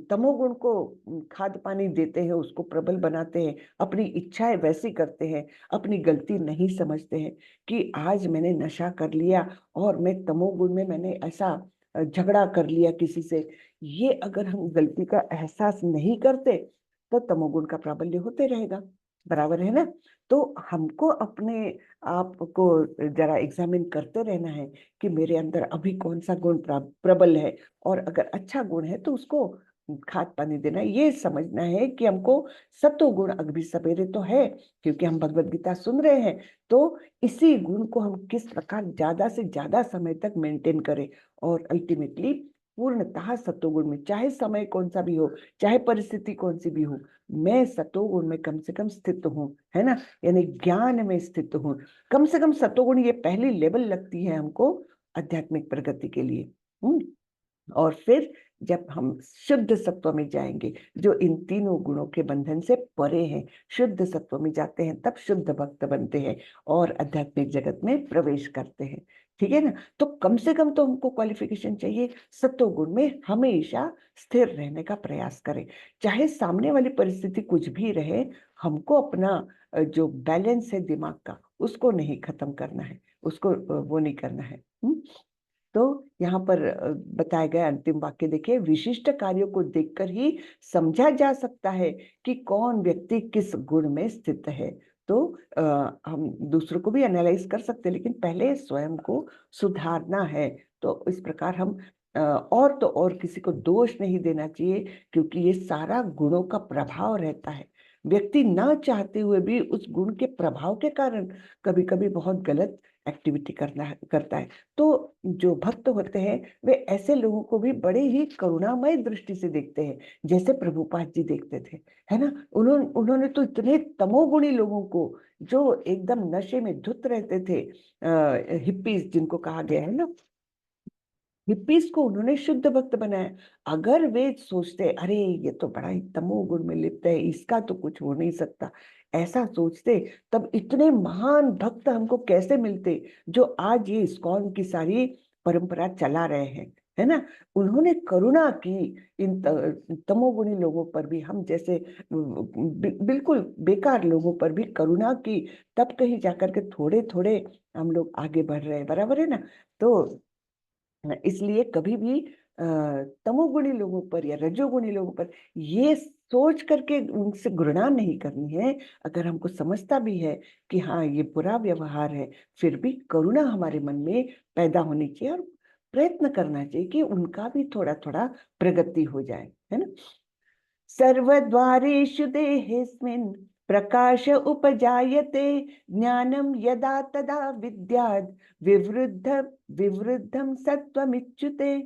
तमोगुण को खाद पानी देते हैं, उसको प्रबल बनाते हैं, अपनी इच्छाएं वैसी करते हैं, अपनी गलती नहीं समझते हैं कि आज मैंने नशा कर लिया और मैं तमोगुण में मैंने ऐसा झगड़ा कर लिया किसी से, ये अगर हम गलती का एहसास नहीं करते तो तमोगुण का प्राबल्य होते रहेगा, बराबर है ना। तो हमको अपने आप को जरा एग्जामिन करते रहना है कि मेरे अंदर अभी कौन सा गुण प्रबल है, और अगर अच्छा गुण है तो उसको खाद पानी देना। ये समझना है कि हमको सत्व गुण अभी सवेरे तो है, क्योंकि हम भगवत गीता सुन रहे हैं, तो इसी गुण को हम किस प्रकार ज्यादा से ज्यादा समय तक मेंटेन करें, और अल्टीमेटली पूर्णतः सत्वगुण में, चाहे समय कौन सा भी हो, चाहे परिस्थिति कौन सी भी हो, मैं सत्वगुण में कम से कम स्थित हूँ, है ना, यानी ज्ञान में स्थित हूँ। कम से कम सत्वगुण ये पहली लेवल लगती है हमको आध्यात्मिक प्रगति के लिए। और फिर जब हम शुद्ध सत्व में जाएंगे, जो इन तीनों गुणों के बंधन से परे हैं, शुद्ध सत्व में जाते हैं, तब शुद्ध भक्त बनते हैं और आध्यात्मिक जगत में प्रवेश करते हैं। ठीक है ना। तो कम से कम तो हमको क्वालिफिकेशन चाहिए, सत्व गुण में हमेशा स्थिर रहने का प्रयास करें, चाहे सामने वाली परिस्थिति कुछ भी रहे। हमको अपना जो बैलेंस है दिमाग का, उसको नहीं खत्म करना है, उसको वो नहीं करना है। तो यहाँ पर बताया गया अंतिम वाक्य देखिए, विशिष्ट कार्यों को देखकर ही समझा जा सकता है कि कौन व्यक्ति किस गुण में स्थित है। तो हम दूसरों को भी एनालाइज कर सकते हैं, लेकिन पहले स्वयं को सुधारना है। तो इस प्रकार हम और तो और किसी को दोष नहीं देना चाहिए, क्योंकि ये सारा गुणों का प्रभाव रहता है। व्यक्ति ना चाहते हुए भी उस गुण के प्रभाव के कारण कभी कभी बहुत गलत एक्टिविटी करता है। तो जो भक्त होते हैं वे ऐसे लोगों को भी बड़े ही करुणामय दृष्टि से देखते हैं, जैसे प्रभुपाद जी देखते थे, है ना। उन्होंने तो इतने तमोगुणी लोगों को, जो एकदम नशे में धुत रहते थे, हिप्पीज जिनको कहा गया है ना, हिप्पीज को उन्होंने शुद्ध भक्त बनाया। अगर वे सोचते अरे ये तो बड़ा ही तमोगुण में लिप्त है, इसका तो कुछ हो नहीं सकता, ऐसा सोचते, तब इतने महान भक्त हमको कैसे मिलते जो आज ये इस्कॉन की सारी परंपरा चला रहे हैं, है ना। उन्होंने करुणा की इन तमोगुणी लोगों पर भी, हम जैसे बिल्कुल बेकार लोगों पर भी करुणा की, तब कहीं जाकर के थोड़े थोड़े हम लोग आगे बढ़ रहे हैं, बराबर है ना। तो इसलिए कभी भी तमोगुणी लोगों पर या रजोगुणी लोगों पर ये सोच करके उनसे घृणा नहीं करनी है। अगर हमको समझता भी है कि हाँ ये बुरा व्यवहार है, फिर भी करुणा हमारे मन में पैदा होनी चाहिए और प्रयत्न करना चाहिए कि उनका भी थोड़ा थोड़ा प्रगति हो जाए, है ना। सर्वद्वारेषु देहेऽस्मिन् प्रकाश उपजायते, ज्ञानं यदा तदा विद्याद् विवृद्धं सत्वमिच्युते।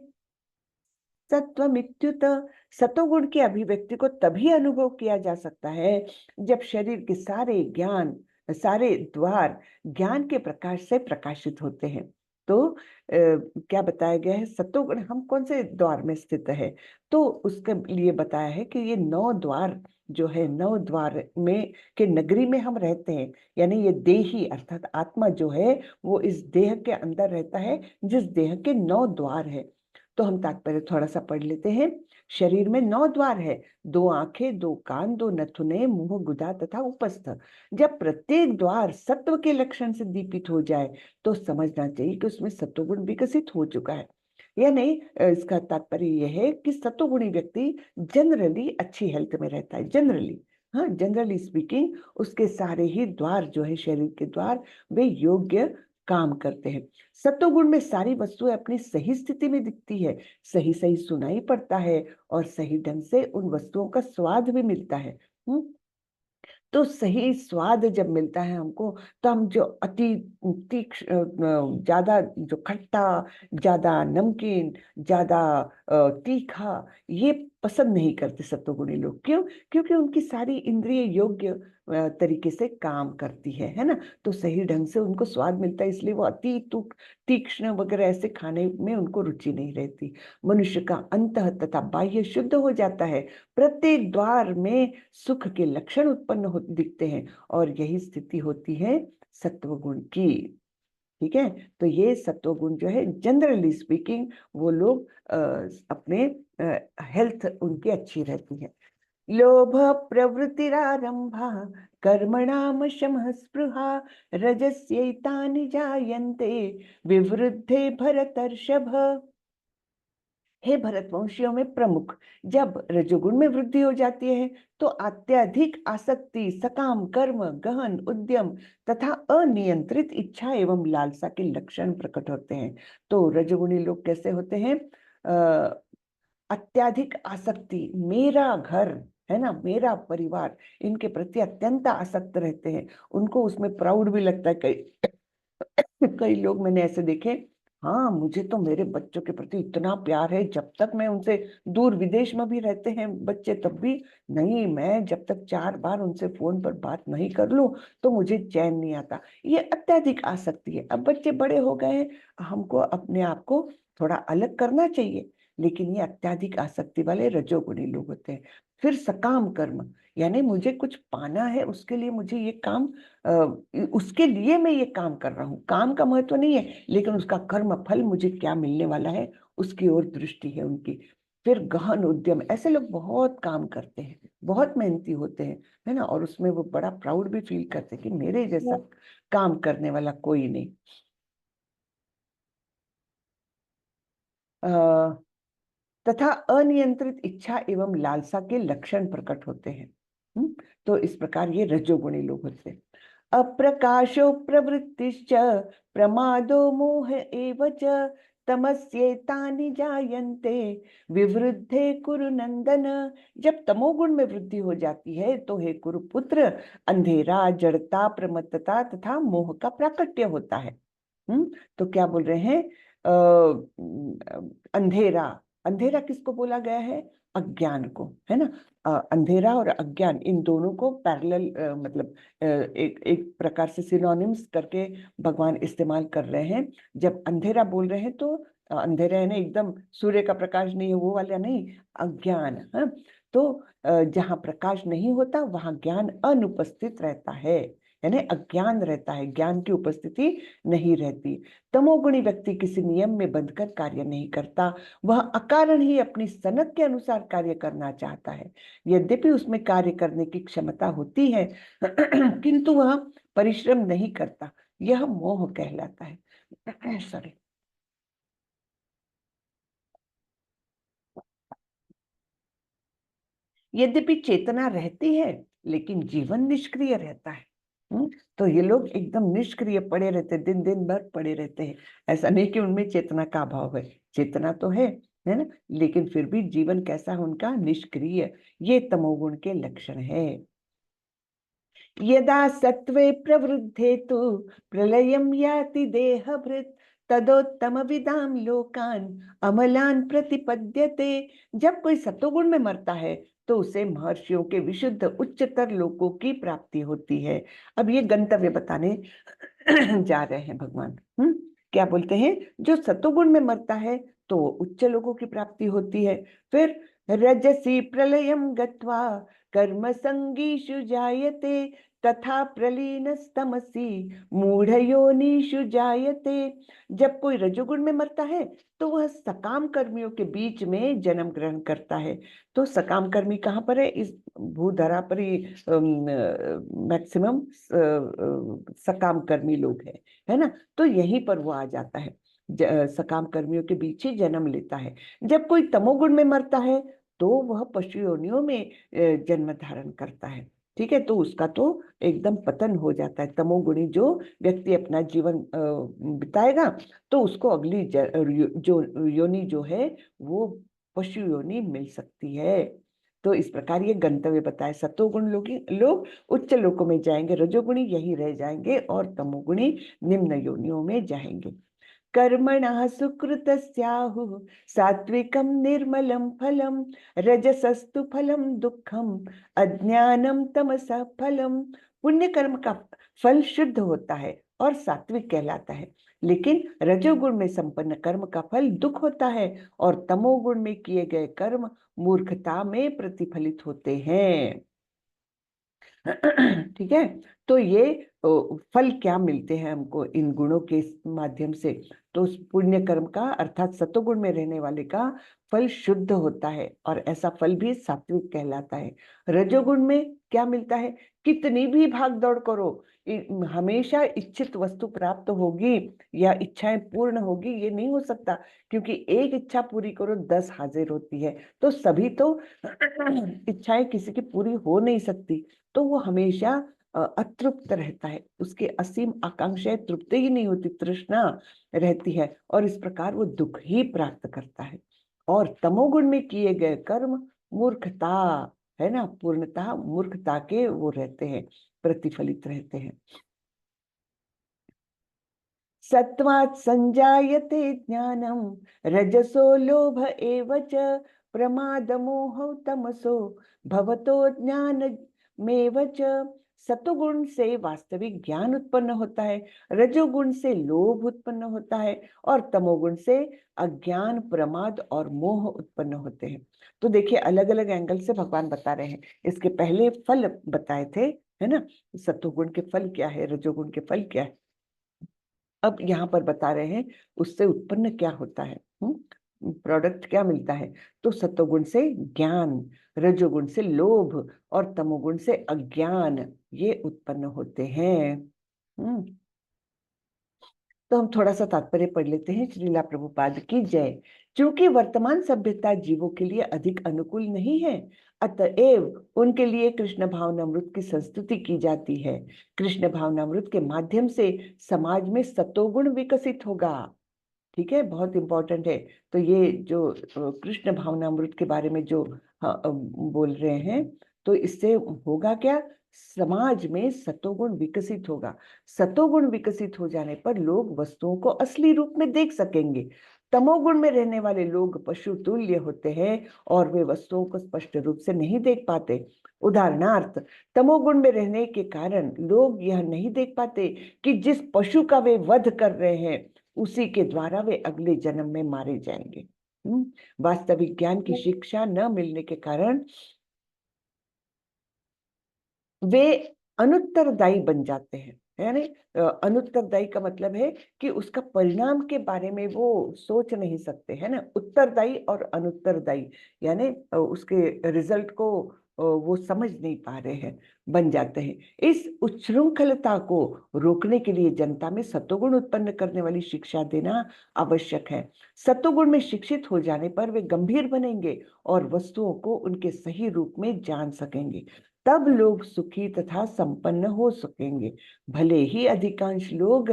सत्वमित्युत, सतोगुण की अभिव्यक्ति को तभी अनुभव किया जा सकता है जब शरीर के सारे द्वार ज्ञान के प्रकाश से प्रकाशित होते हैं। तो क्या बताया गया है, सतोगुण हम कौन से द्वार में स्थित है, तो उसके लिए बताया है कि ये 9 द्वार जो है, 9 द्वार में के नगरी में हम रहते हैं। यानी ये देही अर्थात आत्मा जो है वो इस देह के अंदर रहता है, जिस देह के 9 द्वार है। तो हम तात्पर्य थोड़ा सा पढ़ लेते हैं। शरीर में 9 द्वार है, 2 आंखें, 2 कान, 2 नथुने, मुंह, गुदा तथा उपस्थ। जब प्रत्येक द्वार सत्व के लक्षण से दीपित हो जाए तो समझना चाहिए कि उसमें सत्वगुण विकसित हो चुका है। या नहीं, इसका तात्पर्य यह है कि सत्वगुणी व्यक्ति जनरली अच्छी हेल्थ में रहता है, जनरली, हाँ, जनरली स्पीकिंग उसके सारे ही द्वार जो है, शरीर के द्वार, वे योग्य काम करते हैं। सत्वगुण में सारी वस्तुएं अपनी सही स्थिति में दिखती है, सही सही सुनाई पड़ता है और सही ढंग से उन वस्तुओं का स्वाद भी मिलता है। तो सही स्वाद जब मिलता है हमको, तो हम जो अति ज्यादा जो खट्टा, ज्यादा नमकीन, ज्यादा तीखा, ये पसंद नहीं करते सत्वगुणी लोग। क्यों? क्योंकि उनकी सारी इंद्रिय योग्य तरीके से काम करती है ना। तो सही ढंग से उनको स्वाद मिलता है, इसलिए वो अति तीक्ष्ण वगैरह ऐसे खाने में उनको रुचि नहीं रहती। मनुष्य का अंतः तथा बाह्य शुद्ध हो जाता है, प्रत्येक द्वार में सुख के लक्षण उत्पन्न दिखते हैं, और यही स्थिति होती है सत्वगुण की। ठीक है, तो ये सत्वगुण जो है जनरली स्पीकिंग वो लोग अपने हेल्थ उनकी अच्छी रहती है। लोभ प्रवृत्तिरारंभा कर्मणाम शमः स्पृहा रजस्यैतानि जायन्ते विवृद्धे भरतर्षभ। हे भरतवंशियों में प्रमुख, जब रजोगुण में वृद्धि हो जाती है तो अत्यधिक आसक्ति, सकाम कर्म, गहन उद्यम तथा अनियंत्रित इच्छा एवं लालसा के लक्षण प्रकट होते हैं। तो रजोगुणी लोग कैसे होते हैं? अत्यधिक आसक्ति, मेरा घर है ना, मेरा परिवार, इनके प्रति अत्यंत आसक्त रहते हैं। उनको उसमें प्राउड भी लगता है। कई लोग मैंने ऐसे देखे, हाँ मुझे तो मेरे बच्चों के प्रति इतना प्यार है, जब तक मैं उनसे दूर विदेश में भी रहते हैं बच्चे तब भी नहीं, मैं जब तक 4 बार उनसे फोन पर बात नहीं कर लूं तो मुझे चैन नहीं आता। ये अत्यधिक आसक्ति है। अब बच्चे बड़े हो गए हैं, हमको अपने आप को थोड़ा अलग करना चाहिए, लेकिन ये अत्यधिक आसक्ति वाले रजोगुणी लोग होते हैं। फिर सकाम कर्म, यानी मुझे कुछ पाना है, उसके लिए मुझे ये काम, उसके लिए मैं ये काम कर रहा हूँ। काम का महत्व नहीं है, लेकिन उसका कर्म फल मुझे क्या मिलने वाला है उसकी ओर दृष्टि है उनकी। फिर गहन उद्यम, ऐसे लोग बहुत काम करते हैं, बहुत मेहनती होते हैं, है ना, और उसमें वो बड़ा प्राउड भी फील करते हैं कि मेरे जैसा काम करने वाला कोई नहीं। तथा अनियंत्रित इच्छा एवं लालसा के लक्षण प्रकट होते हैं। तो इस प्रकार ये रजोगुणी लोग होते हैं। अप्रकाशो प्रवृत्तिश्च प्रमादो मोह एव च तमस्येतानि जायन्ते विवृद्धे कुरु नंदन। जब तमोगुण में वृद्धि हो जाती है तो हे कुरुपुत्र, अंधेरा, जड़ता, प्रमत्तता तथा मोह का प्राकट्य होता है। तो क्या बोल रहे हैं? अंधेरा, अंधेरा किसको बोला गया है? अज्ञान को, है ना। अंधेरा और अज्ञान, इन दोनों को पैरेलल, मतलब एक एक प्रकार से सिनोनिम्स करके भगवान इस्तेमाल कर रहे हैं। जब अंधेरा बोल रहे हैं तो अंधेरा है ना, एकदम सूर्य का प्रकाश नहीं है वो वाला नहीं, अज्ञान। हाँ, तो जहाँ प्रकाश नहीं होता वहां ज्ञान अनुपस्थित रहता है, यानी अज्ञान रहता है, ज्ञान की उपस्थिति नहीं रहती। तमोगुणी व्यक्ति किसी नियम में बंधकर कार्य नहीं करता, वह अकारण ही अपनी सनक के अनुसार कार्य करना चाहता है। यद्यपि उसमें कार्य करने की क्षमता होती है किंतु वह परिश्रम नहीं करता, यह मोह कहलाता है। सॉरी। यद्यपि चेतना रहती है लेकिन जीवन निष्क्रिय रहता है। तो ये लोग एकदम निष्क्रिय पड़े रहते, दिन दिन भर पड़े रहते हैं। ऐसा नहीं कि उनमें चेतना का अभाव है, चेतना तो है ना, लेकिन फिर भी जीवन कैसा है उनका? निष्क्रिय। ये तमोगुण के लक्षण है। यदा सत्वे प्रवृद्धे तु प्रलयं याति देहभृत् तदोत्तम विदाम लोकान अमलान प्रतिपद्यते। जब कोई सत्वगुण में मरता है तो उसे महर्षियों के विशुद्ध उच्चतर लोकों की प्राप्ति होती है। अब ये गंतव्य बताने जा रहे हैं भगवान। क्या बोलते हैं? जो सत्वगुण में मरता है तो उच्च लोकों की प्राप्ति होती है। फिर रजसी प्रलयम गत्वा कर्म संगीषु जायते तथा प्रलीनस्तमसी मूढ़योनिषु जायते। जब कोई रजोगुण में मरता है तो वह सकाम कर्मियों के बीच में जन्म ग्रहण करता है। तो सकाम कर्मी कहाँ पर है? इस भूधरा पर ही मैक्सिमम सकाम कर्मी लोग है ना। तो यहीं पर वो आ जाता है, सकाम कर्मियों के बीच ही जन्म लेता है। जब कोई तमोगुण में मरता है तो वह पशु योनियों में जन्म धारण करता है। ठीक है, तो उसका तो एकदम पतन हो जाता है। तमोगुणी जो व्यक्ति अपना जीवन बिताएगा तो उसको अगली जो योनि जो है वो पशु योनि मिल सकती है। तो इस प्रकार ये गंतव्य बताए। सतोगुण लोग उच्च लोकों में जाएंगे, रजोगुणी यही रह जाएंगे और तमोगुणी निम्न योनियों में जाएंगे। कर्मणः सुकृतस्याहुः सात्विकं निर्मलं फलं रजसस्तु फलं दुःखम अज्ञानम तमसः फलम। पुण्य कर्म का फल शुद्ध होता है और सात्विक कहलाता है, लेकिन रजोगुण में संपन्न कर्म का फल दुख होता है और तमोगुण में किए गए कर्म मूर्खता में प्रतिफलित होते हैं। ठीक है, तो ये फल क्या मिलते हैं हमको इन गुणों के माध्यम से? तो उस पुण्य कर्म का अर्थात सतोगुण में रहने वाले का फल शुद्ध होता है और ऐसा फल भी सात्विक कहलाता है। रजोगुण में क्या मिलता है? कितनी भी भाग दौड़ करो, हमेशा इच्छित वस्तु प्राप्त होगी या इच्छाएं पूर्ण होगी ये नहीं हो सकता, क्योंकि एक इच्छा पूरी करो 10 हाजिर होती है। तो सभी तो इच्छाएं किसी की पूरी हो नहीं सकती, तो वो हमेशा अतृप्त रहता है, उसके असीम आकांक्षाएं तृप्त ही नहीं होती, तृष्णा रहती है और इस प्रकार वो दुख ही प्राप्त करता है। और तमोगुण में किए गए कर्म मूर्खता, है ना, पूर्णतः मूर्खता के वो रहते हैं, प्रतिफलित रहते हैं। सत्वात् संजायते ज्ञानम रजसो लोभ एव च प्रमादमोह तमसो भवतो ज्ञानमेव च। सतोगुण से वास्तविक ज्ञान उत्पन्न होता है, रजोगुण से लोभ उत्पन्न होता है और तमोगुण से अज्ञान, प्रमाद और मोह उत्पन्न होते हैं। तो देखिए अलग अलग एंगल से भगवान बता रहे हैं। इसके पहले फल बताए थे, है ना, सतोगुण के फल क्या है, रजोगुण के फल क्या है। अब यहाँ पर बता रहे हैं उससे उत्पन्न क्या होता है, प्रोडक्ट क्या मिलता है। तो सत्वगुण से ज्ञान, रजोगुण से लोभ और तमोगुण से अज्ञान, ये उत्पन्न होते हैं। तो हम थोड़ा सा तात्पर्य पढ़ लेते हैं। श्रीला प्रभुपाद की जय। क्योंकि वर्तमान सभ्यता जीवों के लिए अधिक अनुकूल नहीं है, अतएव उनके लिए कृष्ण भावनामृत की संस्तुति की जाती है। कृष्ण भावनामृत के माध्यम से समाज में सतोगुण विकसित होगा। ठीक है, बहुत इंपॉर्टेंट है। तो ये जो कृष्ण भावनामृत के बारे में जो बोल रहे हैं, तो इससे होगा क्या, समाज में सतोगुण विकसित होगा। सतोगुण विकसित हो जाने पर लोग वस्तुओं को असली रूप में देख सकेंगे। तमोगुण में रहने वाले लोग पशु तुल्य होते हैं और वे वस्तुओं को स्पष्ट रूप से नहीं देख पाते। उदाहरणार्थ, तमोगुण में रहने के कारण लोग यह नहीं देख पाते कि जिस पशु का वे वध कर रहे हैं उसी के द्वारा वे अगले जन्म में मारे जाएंगे। वास्तविक ज्ञान की शिक्षा न मिलने के कारण वे अनुत्तरदायी बन जाते हैं। यानी अनुत्तरदायी का मतलब है कि उसका परिणाम के बारे में वो सोच नहीं सकते, है ना। उत्तरदायी और अनुत्तरदायी यानी उसके रिजल्ट को वो समझ नहीं पा रहे हैं, बन जाते हैं। इस उच्छृंखलता को रोकने के लिए जनता में सतोगुण उत्पन्न करने वाली शिक्षा देना आवश्यक है। सतोगुण में शिक्षित हो जाने पर वे गंभीर बनेंगे और वस्तुओं को उनके सही रूप में जान सकेंगे। तब लोग सुखी तथा संपन्न हो सकेंगे। भले ही अधिकांश लोग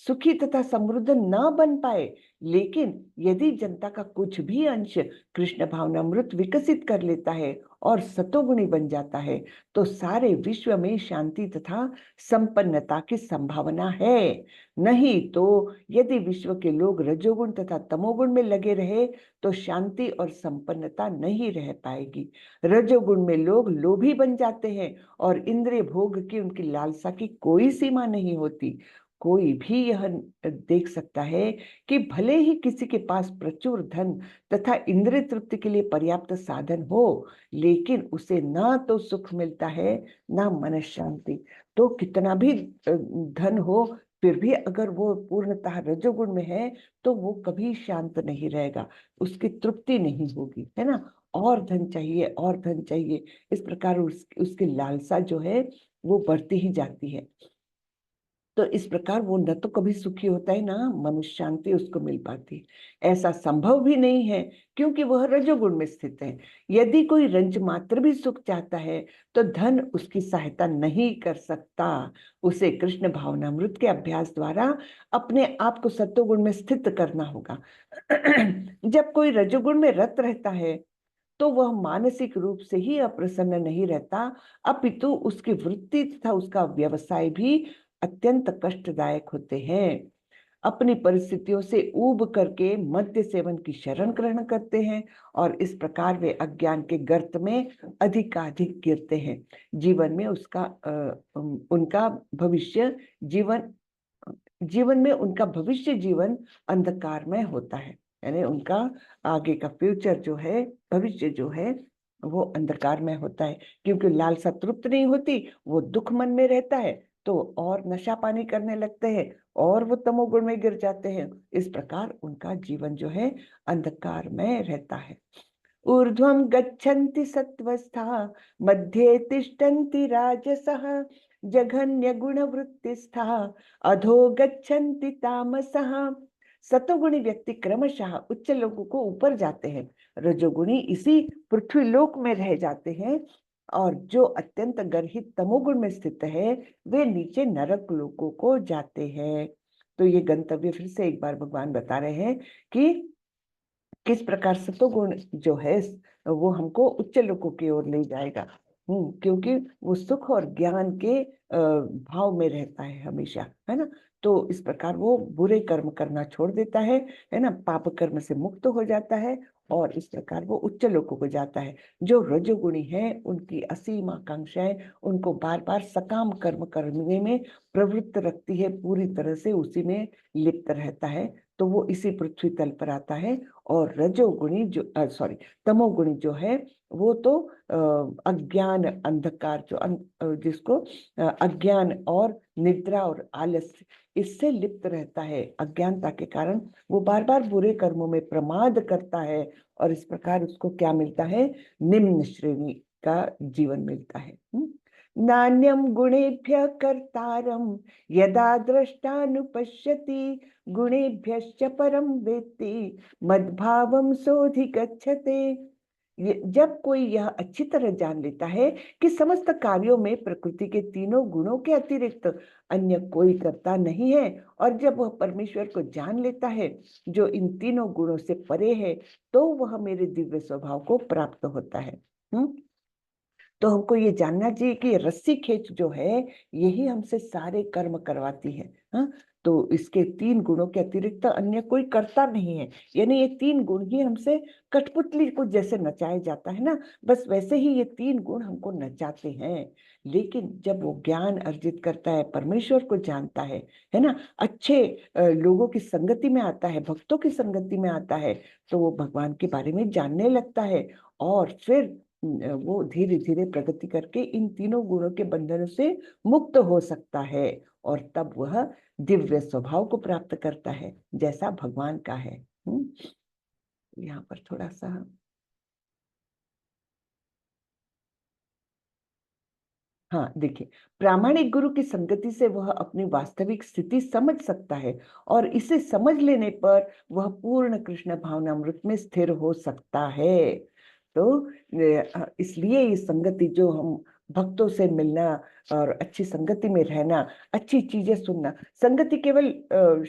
सुखी तथा समृद्ध ना बन पाए, लेकिन यदि जनता का कुछ भी अंश कृष्ण भावनामृत विकसित कर लेता है और सतोगुणी बन जाता है, तो सारे विश्व में शांति तथा संपन्नता की संभावना है। नहीं तो यदि विश्व के लोग रजोगुण तथा तमोगुण में लगे रहे तो शांति और संपन्नता नहीं रह पाएगी। रजोगुण में लोग लोभी बन जाते हैं और इंद्रिय भोग की उनकी लालसा की कोई सीमा नहीं होती। कोई भी यह देख सकता है कि भले ही किसी के पास प्रचुर धन तथा इंद्रिय तृप्ति के लिए पर्याप्त साधन हो, लेकिन उसे ना तो सुख मिलता है ना मन शांति। तो कितना भी धन हो, फिर भी अगर वो पूर्णतः रजोगुण में है तो वो कभी शांत नहीं रहेगा, उसकी तृप्ति नहीं होगी, है ना। और धन चाहिए और धन चाहिए, इस प्रकार उसकी लालसा जो है वो बढ़ती ही जाती है। तो इस प्रकार वो न तो कभी सुखी होता है ना मनुष्य शांति उसको मिल पाती। ऐसा संभव भी नहीं है क्योंकि वह रजोगुण में स्थित है। यदि कोई रंज मात्र भी सुख चाहता है तो धन उसकी सहायता नहीं कर सकता। उसे कृष्ण भावनामृत के अभ्यास द्वारा अपने आप को सत्वगुण में स्थित करना होगा। जब कोई रजोगुण में रत रहता है तो वह मानसिक रूप से ही अप्रसन्न नहीं रहता, अपितु उसकी वृत्ति तथा उसका व्यवसाय भी अत्यंत कष्टदायक होते हैं। अपनी परिस्थितियों से ऊब करके मद्य सेवन की शरण ग्रहण करते हैं और इस प्रकार वे अज्ञान के गर्त में अधिकाधिक गिरते हैं। जीवन में उनका भविष्य जीवन जीवन में उनका भविष्य जीवन अंधकारमय होता है। यानी उनका आगे का फ्यूचर जो है, भविष्य जो है वो अंधकार में होता है, क्योंकि लालसा तृप्त नहीं होती, वो दुख मन में रहता है तो और नशा पानी करने लगते हैं और वो तमोगुण में गिर जाते हैं। इस प्रकार उनका जीवन जो है अंधकार में रहता है। ऊर्ध्वं गच्छन्ति सत्वस्था मध्ये तिष्ठन्ति राजसः जघन्य गुणवृत्तिस्था अधो गच्छन्ति तामसः। सतोगुणी व्यक्ति क्रमशः उच्च लोगों को ऊपर जाते हैं, रजोगुणी इसी पृथ्वी लोक में रह जाते हैं और जो अत्यंत गर्हित तमोगुण में स्थित है वे नीचे नरक लोकों को जाते हैं। तो ये गंतव्य फिर से एक बार भगवान बता रहे हैं कि किस प्रकार सतोगुण जो है वो हमको उच्च लोकों की ओर ले जाएगा। क्योंकि वो सुख और ज्ञान के भाव में रहता है हमेशा, है ना। तो इस प्रकार वो बुरे कर्म करना छोड़ देता है ना, पाप कर्म से मुक्त हो जाता है और इस प्रकार वो उच्च लोकों को जाता है। जो रजोगुणी है उनकी असीम आकांक्षाएं उनको बार बार सकाम कर्म करने में प्रवृत्त रखती है, पूरी तरह से उसी में लिप्त रहता है, तो वो इसी पृथ्वी तल पर आता है। और रजोगुणी जो तमोगुणी जो है वो तो अज्ञान अंधकार जिसको अज्ञान और निद्रा और आलस्य इससे लिप्त रहता है। अज्ञानता के कारण वो बार बार बुरे कर्मों में प्रमाद करता है और इस प्रकार उसको क्या मिलता है, निम्न श्रेणी का जीवन मिलता है। नान्यम गुणेभ्य कर्तारम यदा दृष्टानुपश्यति गुणेभ्यश्च परम वेत्ति मद्भावं सोऽधिगच्छते। जब कोई यह अच्छी तरह जान लेता है कि समस्त कार्यों में प्रकृति के तीनों गुणों के अतिरिक्त अन्य कोई करता नहीं है, और जब वह परमेश्वर को जान लेता है जो इन तीनों गुणों से परे है, तो वह मेरे दिव्य स्वभाव को प्राप्त होता है। तो हमको ये जानना चाहिए कि रस्सी खींच जो है यही हमसे सारे कर्म करवाती है। हाँ, तो इसके तीन गुणों के अतिरिक्त अन्य कोई करता नहीं है। यानी ये तीन गुण ही हमसे कठपुतली को जैसे नचाया जाता है ना, बस वैसे ही ये तीन गुण हमको नचाते हैं। लेकिन जब वो ज्ञान अर्जित करता है, परमेश्वर को जानता है ना, अच्छे लोगों की संगति में आता है, भक्तों की संगति में आता है, तो वो भगवान के बारे में जानने लगता है, और फिर वो धीरे धीरे प्रगति करके इन तीनों गुणों के बंधनों से मुक्त हो सकता है, और तब वह दिव्य स्वभाव को प्राप्त करता है जैसा भगवान का है। यहाँ पर थोड़ा सा, हाँ देखिए, प्रामाणिक गुरु की संगति से वह अपनी वास्तविक स्थिति समझ सकता है, और इसे समझ लेने पर वह पूर्ण कृष्ण भावनामृत में स्थिर हो सकता है। तो इसलिए ये संगति, जो हम भक्तों से मिलना और अच्छी संगति में रहना, अच्छी चीजें सुनना, संगति केवल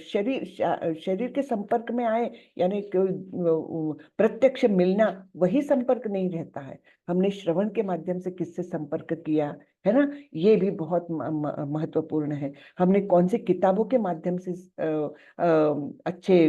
शरीर के संपर्क में आए, यानी प्रत्यक्ष मिलना वही संपर्क नहीं रहता है। हमने श्रवण के माध्यम से किससे संपर्क किया है ना, ये भी बहुत महत्वपूर्ण है। हमने कौन सी किताबों के माध्यम से अच्छे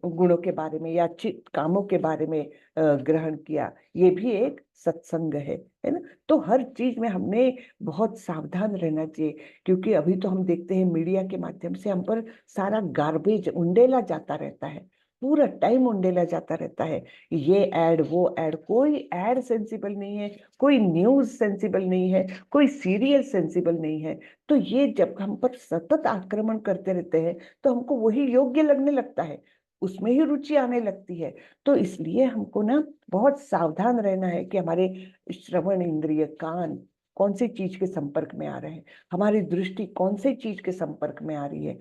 गुणों के बारे में या अच्छे कामों के बारे में ग्रहण किया, ये भी एक सत्संग है ना। तो हर चीज में हमने बहुत सावधान रहना चाहिए, क्योंकि अभी तो हम देखते हैं मीडिया के माध्यम से हम पर सारा गार्बेज उंडेला जाता रहता है, पूरा टाइम उंडेला जाता रहता है। ये ऐड, वो ऐड, कोई ऐड सेंसिबल नहीं है, कोई न्यूज सेंसिबल नहीं है, कोई सीरियल सेंसिबल नहीं है। तो ये जब हम पर सतत आक्रमण करते रहते हैं, तो हमको वही योग्य लगने लगता है, उसमें ही रुचि आने लगती है। तो इसलिए हमको ना बहुत सावधान रहना है कि हमारे श्रवण इंद्रिय, कान कौन सी चीज के संपर्क में आ रहे हैं, हमारी दृष्टि कौन सी चीज के संपर्क में आ रही है,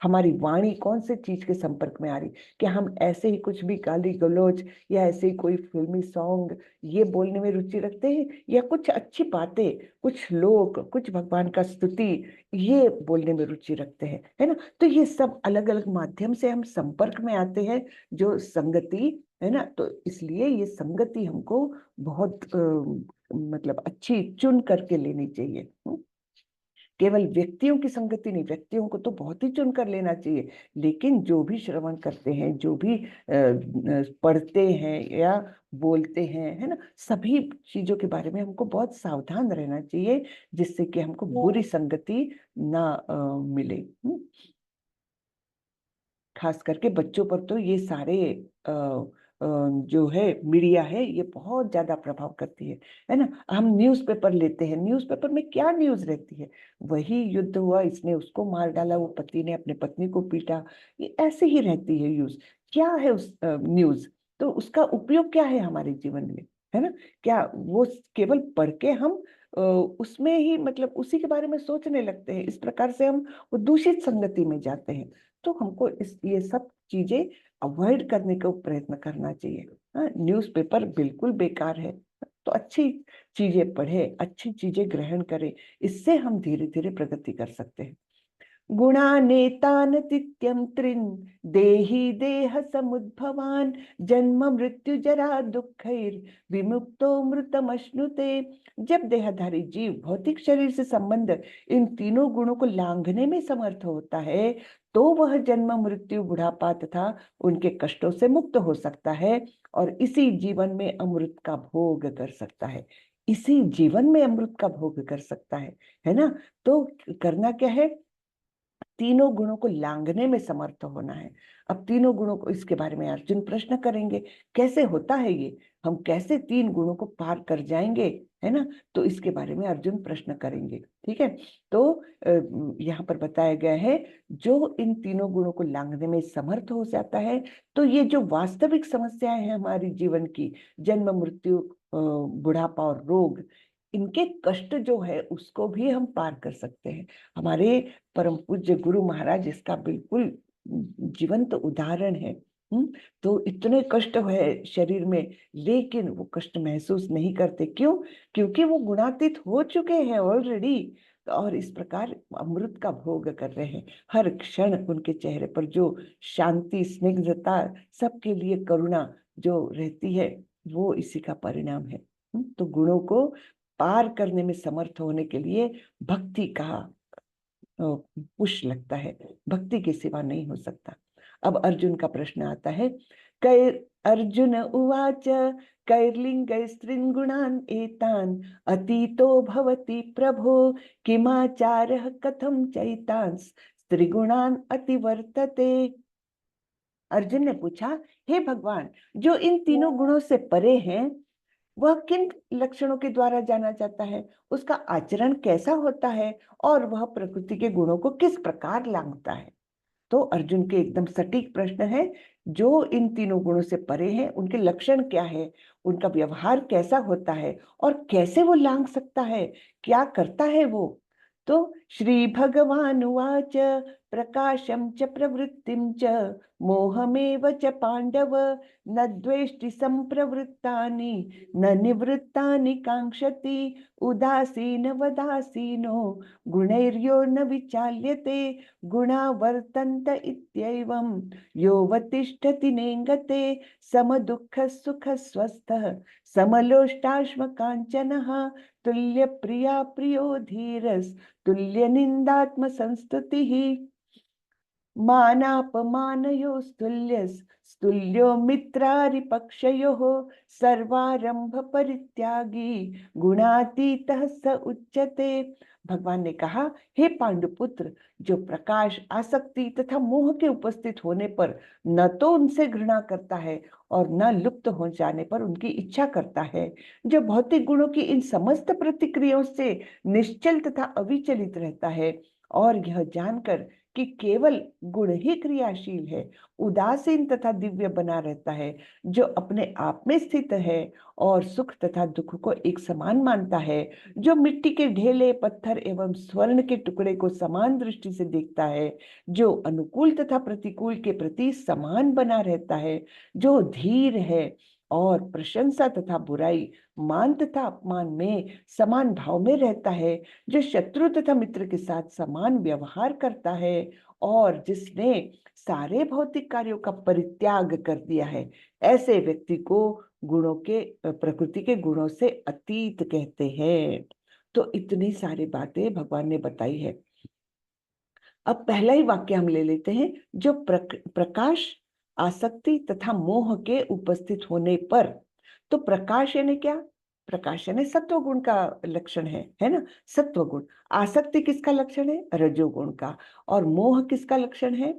हमारी वाणी कौन सी चीज के संपर्क में आ रही है। कि हम ऐसे ही कुछ भी गाली गलौज या ऐसे ही कोई फिल्मी सॉन्ग ये बोलने में रुचि रखते हैं, या कुछ अच्छी बातें, कुछ लोग, कुछ भगवान का स्तुति ये बोलने में रुचि रखते हैं, है ना। तो ये सब अलग अलग माध्यम से हम संपर्क में आते हैं, जो संगति है ना। तो इसलिए ये संगति हमको बहुत मतलब अच्छी चुन करके लेनी चाहिए। केवल व्यक्तियों की संगति नहीं, व्यक्तियों को तो बहुत ही चुन कर लेना चाहिए, लेकिन जो भी श्रवण करते हैं, जो भी पढ़ते हैं या बोलते हैं, है ना, सभी चीजों के बारे में हमको बहुत सावधान रहना चाहिए, जिससे कि हमको बुरी संगति ना मिले। खास करके बच्चों पर तो ये सारे जो है मीडिया है, ये बहुत ज्यादा प्रभाव करती है ना। हम न्यूज़पेपर लेते हैं, न्यूज़पेपर में क्या न्यूज़ रहती है, वही युद्ध हुआ, इसने उसको मार डाला, वो पति ने अपने पत्नी को पीटा, ये ऐसे ही रहती है न्यूज़। क्या है उस न्यूज़, तो उसका उपयोग क्या है हमारे जीवन में, है ना। क्या वो केवल पढ़ के हम उसमें ही मतलब उसी के बारे में सोचने लगते हैं, इस प्रकार से हम वो दूषित संगति में जाते हैं। तो हमको ये सब चीजें अवॉइड करने का प्रयत्न करना चाहिए। हाँ, न्यूज़पेपर बिल्कुल बेकार है, तो अच्छी चीजें पढ़े, अच्छी चीजें ग्रहण करें, इससे हम धीरे धीरे प्रगति कर सकते हैं। गुणानेतानतीत्यं त्रिन देहि देह समुद्भवान जन्म मृत्यु जरा दुःखैर विमुक्तो मृतमश्नुते। जब देहधारी जीव भौतिक शरीर से संबंध इन तीनों गुणों को लांघने में समर्थ होता है, तो वह जन्म मृत्यु बुढ़ापा तथा उनके कष्टों से मुक्त हो सकता है, और इसी जीवन में अमृत का भोग कर सकता है। इसी जीवन में अमृत का भोग कर सकता है ना। तो करना क्या है, तीनों गुणों को लांघने में समर्थ होना है। अब तीनों गुणों को, इसके बारे में अर्जुन प्रश्न करेंगे, कैसे होता है ये, हम कैसे तीन गुणों को पार कर जाएंगे, है ना। तो इसके बारे में अर्जुन प्रश्न करेंगे, ठीक है। तो यहाँ पर बताया गया है, जो इन तीनों गुणों को लांघने में समर्थ हो जाता है, तो ये जो वास्तविक समस्याएं हैं हमारी जीवन की, जन्म मृत्यु बुढ़ापा और रोग, इनके कष्ट जो है उसको भी हम पार कर सकते हैं। हमारे परम पूज्य गुरु महाराज इसका बिल्कुल जीवंत उदाहरण है। तो इतने कष्ट है शरीर में, लेकिन वो कष्ट महसूस नहीं करते। क्यों? क्योंकि वो गुणातीत हो चुके हैं ऑलरेडी, और इस प्रकार अमृत का भोग कर रहे हैं। हर क्षण उनके चेहरे पर जो शांति, स्निग्धता, सबके लिए करुणा जो रहती है, वो इसी का परिणाम है। तो गुणों को पार करने में समर्थ होने के लिए भक्ति का पुश लगता है, भक्ति के सिवा नहीं हो सकता। अब अर्जुन का प्रश्न आता है। कैर अर्जुन उवाच कैर्लिंगैस्त्रीन् गुणान् एतान् अतीतो भवति प्रभो किमाचारः कथं चैतांस् त्रिगुणान् अतिवर्तते। अर्जुन ने पूछा, हे भगवान, जो इन तीनों गुणों से परे हैं, वह किन लक्षणों के द्वारा जाना जाता है, उसका आचरण कैसा होता है, और वह प्रकृति के गुणों को किस प्रकार लांघता है। तो अर्जुन के एकदम सटीक प्रश्न है। जो इन तीनों गुणों से परे हैं, उनके लक्षण क्या है, उनका व्यवहार कैसा होता है, और कैसे वो लांघ सकता है, क्या करता है वो। तो श्री भगवान उवाच प्रकाशम च प्रवृत्तिम च मोहमेव च पांडव न द्वेष्टि संप्रवृत्तानि न निवृत्तानि कांक्षति उदासीन वदासीनो गुणैर्यो न विचाल्यते गुणा वर्तन्त इत्येवं योऽवतिष्ठति नेङ्गते समदुःख सुख स्वस्थः समलोष्टाश्मकाञ्चनः तुल्यप्रिया प्रियो धीरस् तुल्यनिन्दात्मसंस्तुतिः मानापमानयोस्तुल्यो मित्रारिपक्षयोः सर्वारंभ परित्यागी गुणातीतः स उच्यते। भगवान ने कहा, हे पांडुपुत्र, जो प्रकाश, आसक्ति तथा मोह के उपस्थित होने पर न तो उनसे घृणा करता है और न लुप्त हो जाने पर उनकी इच्छा करता है, जो भौतिक गुणों की इन समस्त प्रतिक्रियाओं से निश्चल तथा अविचलित रहता है, और यह जानकर कि केवल गुण ही क्रियाशील है, उदासीन तथा दिव्य बना रहता है, जो अपने आप में स्थित है और सुख तथा दुख को एक समान मानता है, जो मिट्टी के ढेले, पत्थर एवं स्वर्ण के टुकड़े को समान दृष्टि से देखता है, जो अनुकूल तथा प्रतिकूल के प्रति समान बना रहता है, जो धीर है और प्रशंसा तथा बुराई, मान तथा अपमान में समान भाव में रहता है, जो शत्रु तथा मित्र के साथ समान व्यवहार करता है, और जिसने सारे भौतिक कार्यों का परित्याग कर दिया है, ऐसे व्यक्ति को गुणों के, प्रकृति के गुणों से अतीत कहते हैं। तो इतनी सारी बातें भगवान ने बताई है। अब पहला ही वाक्य हम ले लेते हैं, जो प्रकाश, आसक्ति तथा मोह के उपस्थित होने पर। तो प्रकाश यानी क्या? प्रकाश यानी सत्व गुण का लक्षण है ना, सत्व गुण। आसक्ति किसका लक्षण है? रजोगुण का। और मोह किसका लक्षण है?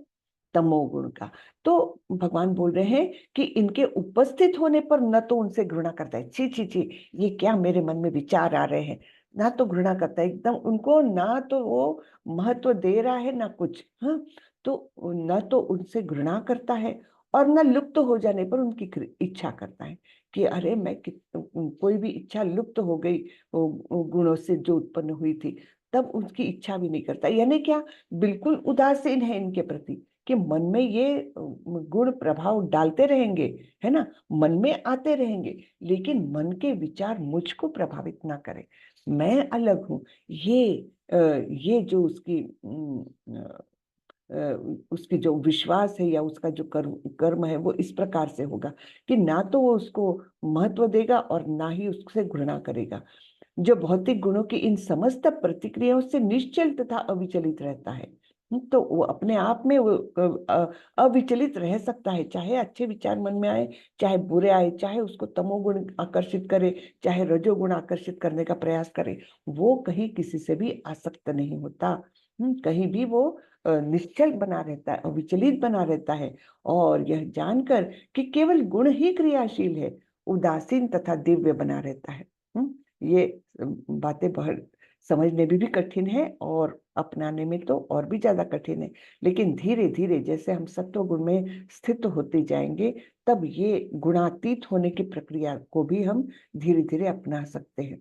तमोगुण का। तो भगवान बोल रहे हैं कि इनके उपस्थित होने पर न तो उनसे घृणा करता है, छी छी छी, ये क्या मेरे मन में विचार आ रहे हैं, ना तो घृणा करता है एकदम उनको, ना तो वो महत्व दे रहा है, ना कुछ। हाँ, तो न तो उनसे घृणा करता है, और न लुप्त हो जाने पर उनकी इच्छा करता है कि अरे मैं कोई भी इच्छा लुप्त हो गई वो गुणों से जो उत्पन्न हुई थी, तब उसकी इच्छा भी नहीं करता। यानी क्या? बिल्कुल उदासीन है इनके प्रति, कि मन में ये गुण प्रभाव डालते रहेंगे, है ना, मन में आते रहेंगे, लेकिन मन के विचार मुझको प्रभावित ना करे, मैं अलग हूँ। ये जो उसकी जो विश्वास है या उसका जो कर्म है, वो इस प्रकार से होगा कि ना तो वो उसको महत्व देगा और ना ही उससे घृणा करेगा। जो भौतिक गुणों की इन समस्त प्रतिक्रियाओं से निश्चल तथा अविचलित रहता है, तो वो अपने आप में वो अविचलित रह सकता है, चाहे अच्छे विचार मन में आए, चाहे बुरे आए, चाहे उसको तमोगुण आकर्षित करे, चाहे रजोगुण आकर्षित करने का प्रयास करे, वो कहीं किसी से भी आसक्त नहीं होता। कहीं भी वो निश्चल बना रहता है, अविचलित बना रहता है, और यह जानकर कि केवल गुण ही क्रियाशील है, उदासीन तथा दिव्य बना रहता है। ये बातें बहुत समझने में भी कठिन है और अपनाने में तो और भी ज्यादा कठिन है, लेकिन धीरे धीरे जैसे हम सत्व गुण में स्थित होते जाएंगे, तब ये गुणातीत होने की प्रक्रिया को भी हम धीरे धीरे अपना सकते हैं।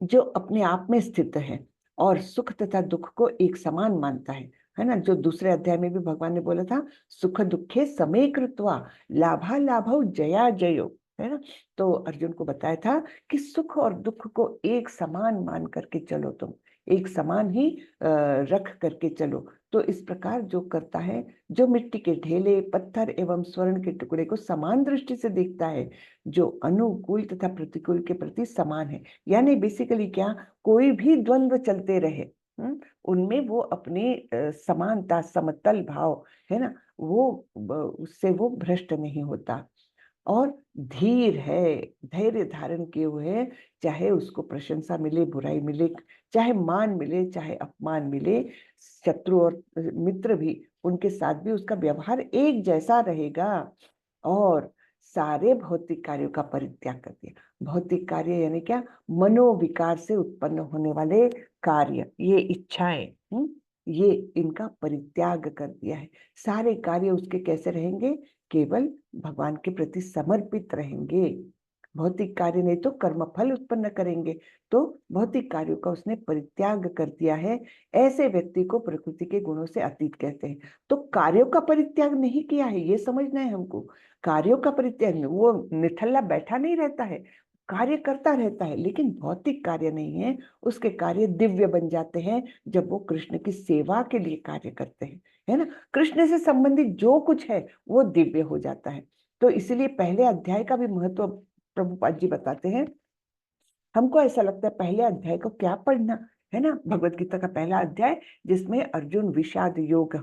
जो अपने आप में स्थित है और सुख तथा दुख को एक समान मानता है, है ना, जो दूसरे अध्याय में भी भगवान ने बोला था, सुख दुखे समे कृत्वा लाभा लाभौ जया जयो, है ना। तो अर्जुन को बताया था कि सुख और दुख को एक समान मान करके चलो, तुम एक समान ही रख करके चलो। तो इस प्रकार जो करता है, जो मिट्टी के ढेले, पत्थर एवं स्वर्ण के टुकड़े को समान दृष्टि से देखता है, जो अनुकूल तथा प्रतिकूल के प्रति समान है, यानी बेसिकली क्या, कोई भी द्वंद्व चलते रहे, उनमें वो अपनी समानता, समतल भाव, है ना, वो उससे वो भ्रष्ट नहीं होता। और धीर है, धैर्य धारण किए हुए है, चाहे उसको प्रशंसा मिले, बुराई मिले, चाहे मान मिले, चाहे अपमान मिले, शत्रु और मित्र भी, उनके साथ भी उसका व्यवहार एक जैसा रहेगा। और सारे भौतिक कार्यों का परित्याग कर दिया। भौतिक कार्य यानी क्या, मनोविकार से उत्पन्न होने वाले कार्य, ये इच्छाएं, ये इनका परित्याग कर दिया है। सारे कार्य उसके कैसे रहेंगे, केवल भगवान के प्रति समर्पित रहेंगे। भौतिक कार्य नहीं तो कर्मफल उत्पन्न करेंगे, तो भौतिक कार्यों का उसने परित्याग कर दिया है। ऐसे व्यक्ति को प्रकृति के गुणों से अतीत कहते हैं। तो कार्यों का परित्याग नहीं किया है, ये समझना है हमको। कार्यों का परित्याग नहीं, वो निठल्ला बैठा नहीं रहता है, कार्य करता रहता है, लेकिन भौतिक कार्य नहीं है। उसके कार्य दिव्य बन जाते हैं जब वो कृष्ण की सेवा के लिए कार्य करते हैं, है ना। कृष्ण से संबंधित जो कुछ है वो दिव्य हो जाता है। तो इसीलिए पहले अध्याय का भी महत्व प्रभुपाद जी बताते हैं। हमको ऐसा लगता है पहले अध्याय को क्या पढ़ना, है ना, भगवत गीता का पहला अध्याय, जिसमें अर्जुन विषाद योग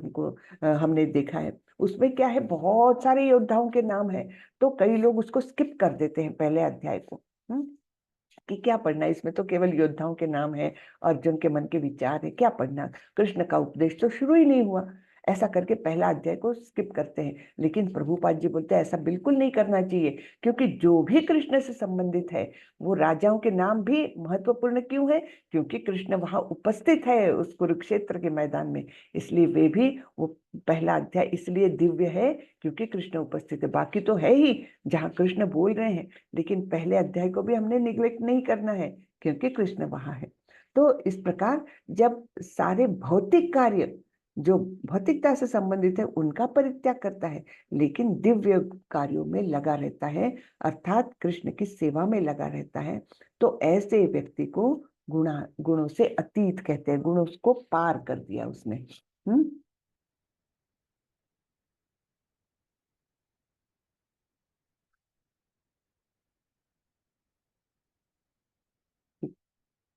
हमने देखा है। उसमें क्या है, बहुत सारे योद्धाओं के नाम है, तो कई लोग उसको स्किप कर देते हैं पहले अध्याय को, कि क्या पढ़ना, इसमें तो केवल योद्धाओं के नाम है, अर्जुन के मन के विचार है, क्या पढ़ना, कृष्ण का उपदेश तो शुरू ही नहीं हुआ। ऐसा करके पहला अध्याय को स्किप करते हैं। लेकिन प्रभुपाद जी बोलते हैं ऐसा बिल्कुल नहीं करना चाहिए, क्योंकि जो भी कृष्ण से संबंधित है, वो राजाओं के नाम भी महत्वपूर्ण क्यों है, क्योंकि कृष्ण वहां उपस्थित है उस कुरुक्षेत्र के मैदान में, इसलिए वे भी, वो पहला अध्याय इसलिए दिव्य है क्योंकि कृष्ण उपस्थित है। बाकी तो है ही जहाँ कृष्ण बोल रहे हैं, लेकिन पहले अध्याय को भी हमने निग्लेक्ट नहीं करना है क्योंकि कृष्ण वहां है। तो इस प्रकार जब सारे भौतिक कार्य जो भौतिकता से संबंधित है उनका परित्याग करता है, लेकिन दिव्य कार्यों में लगा रहता है, अर्थात कृष्ण की सेवा में लगा रहता है, तो ऐसे व्यक्ति को गुणों से अतीत कहते हैं। गुणों को पार कर दिया उसने।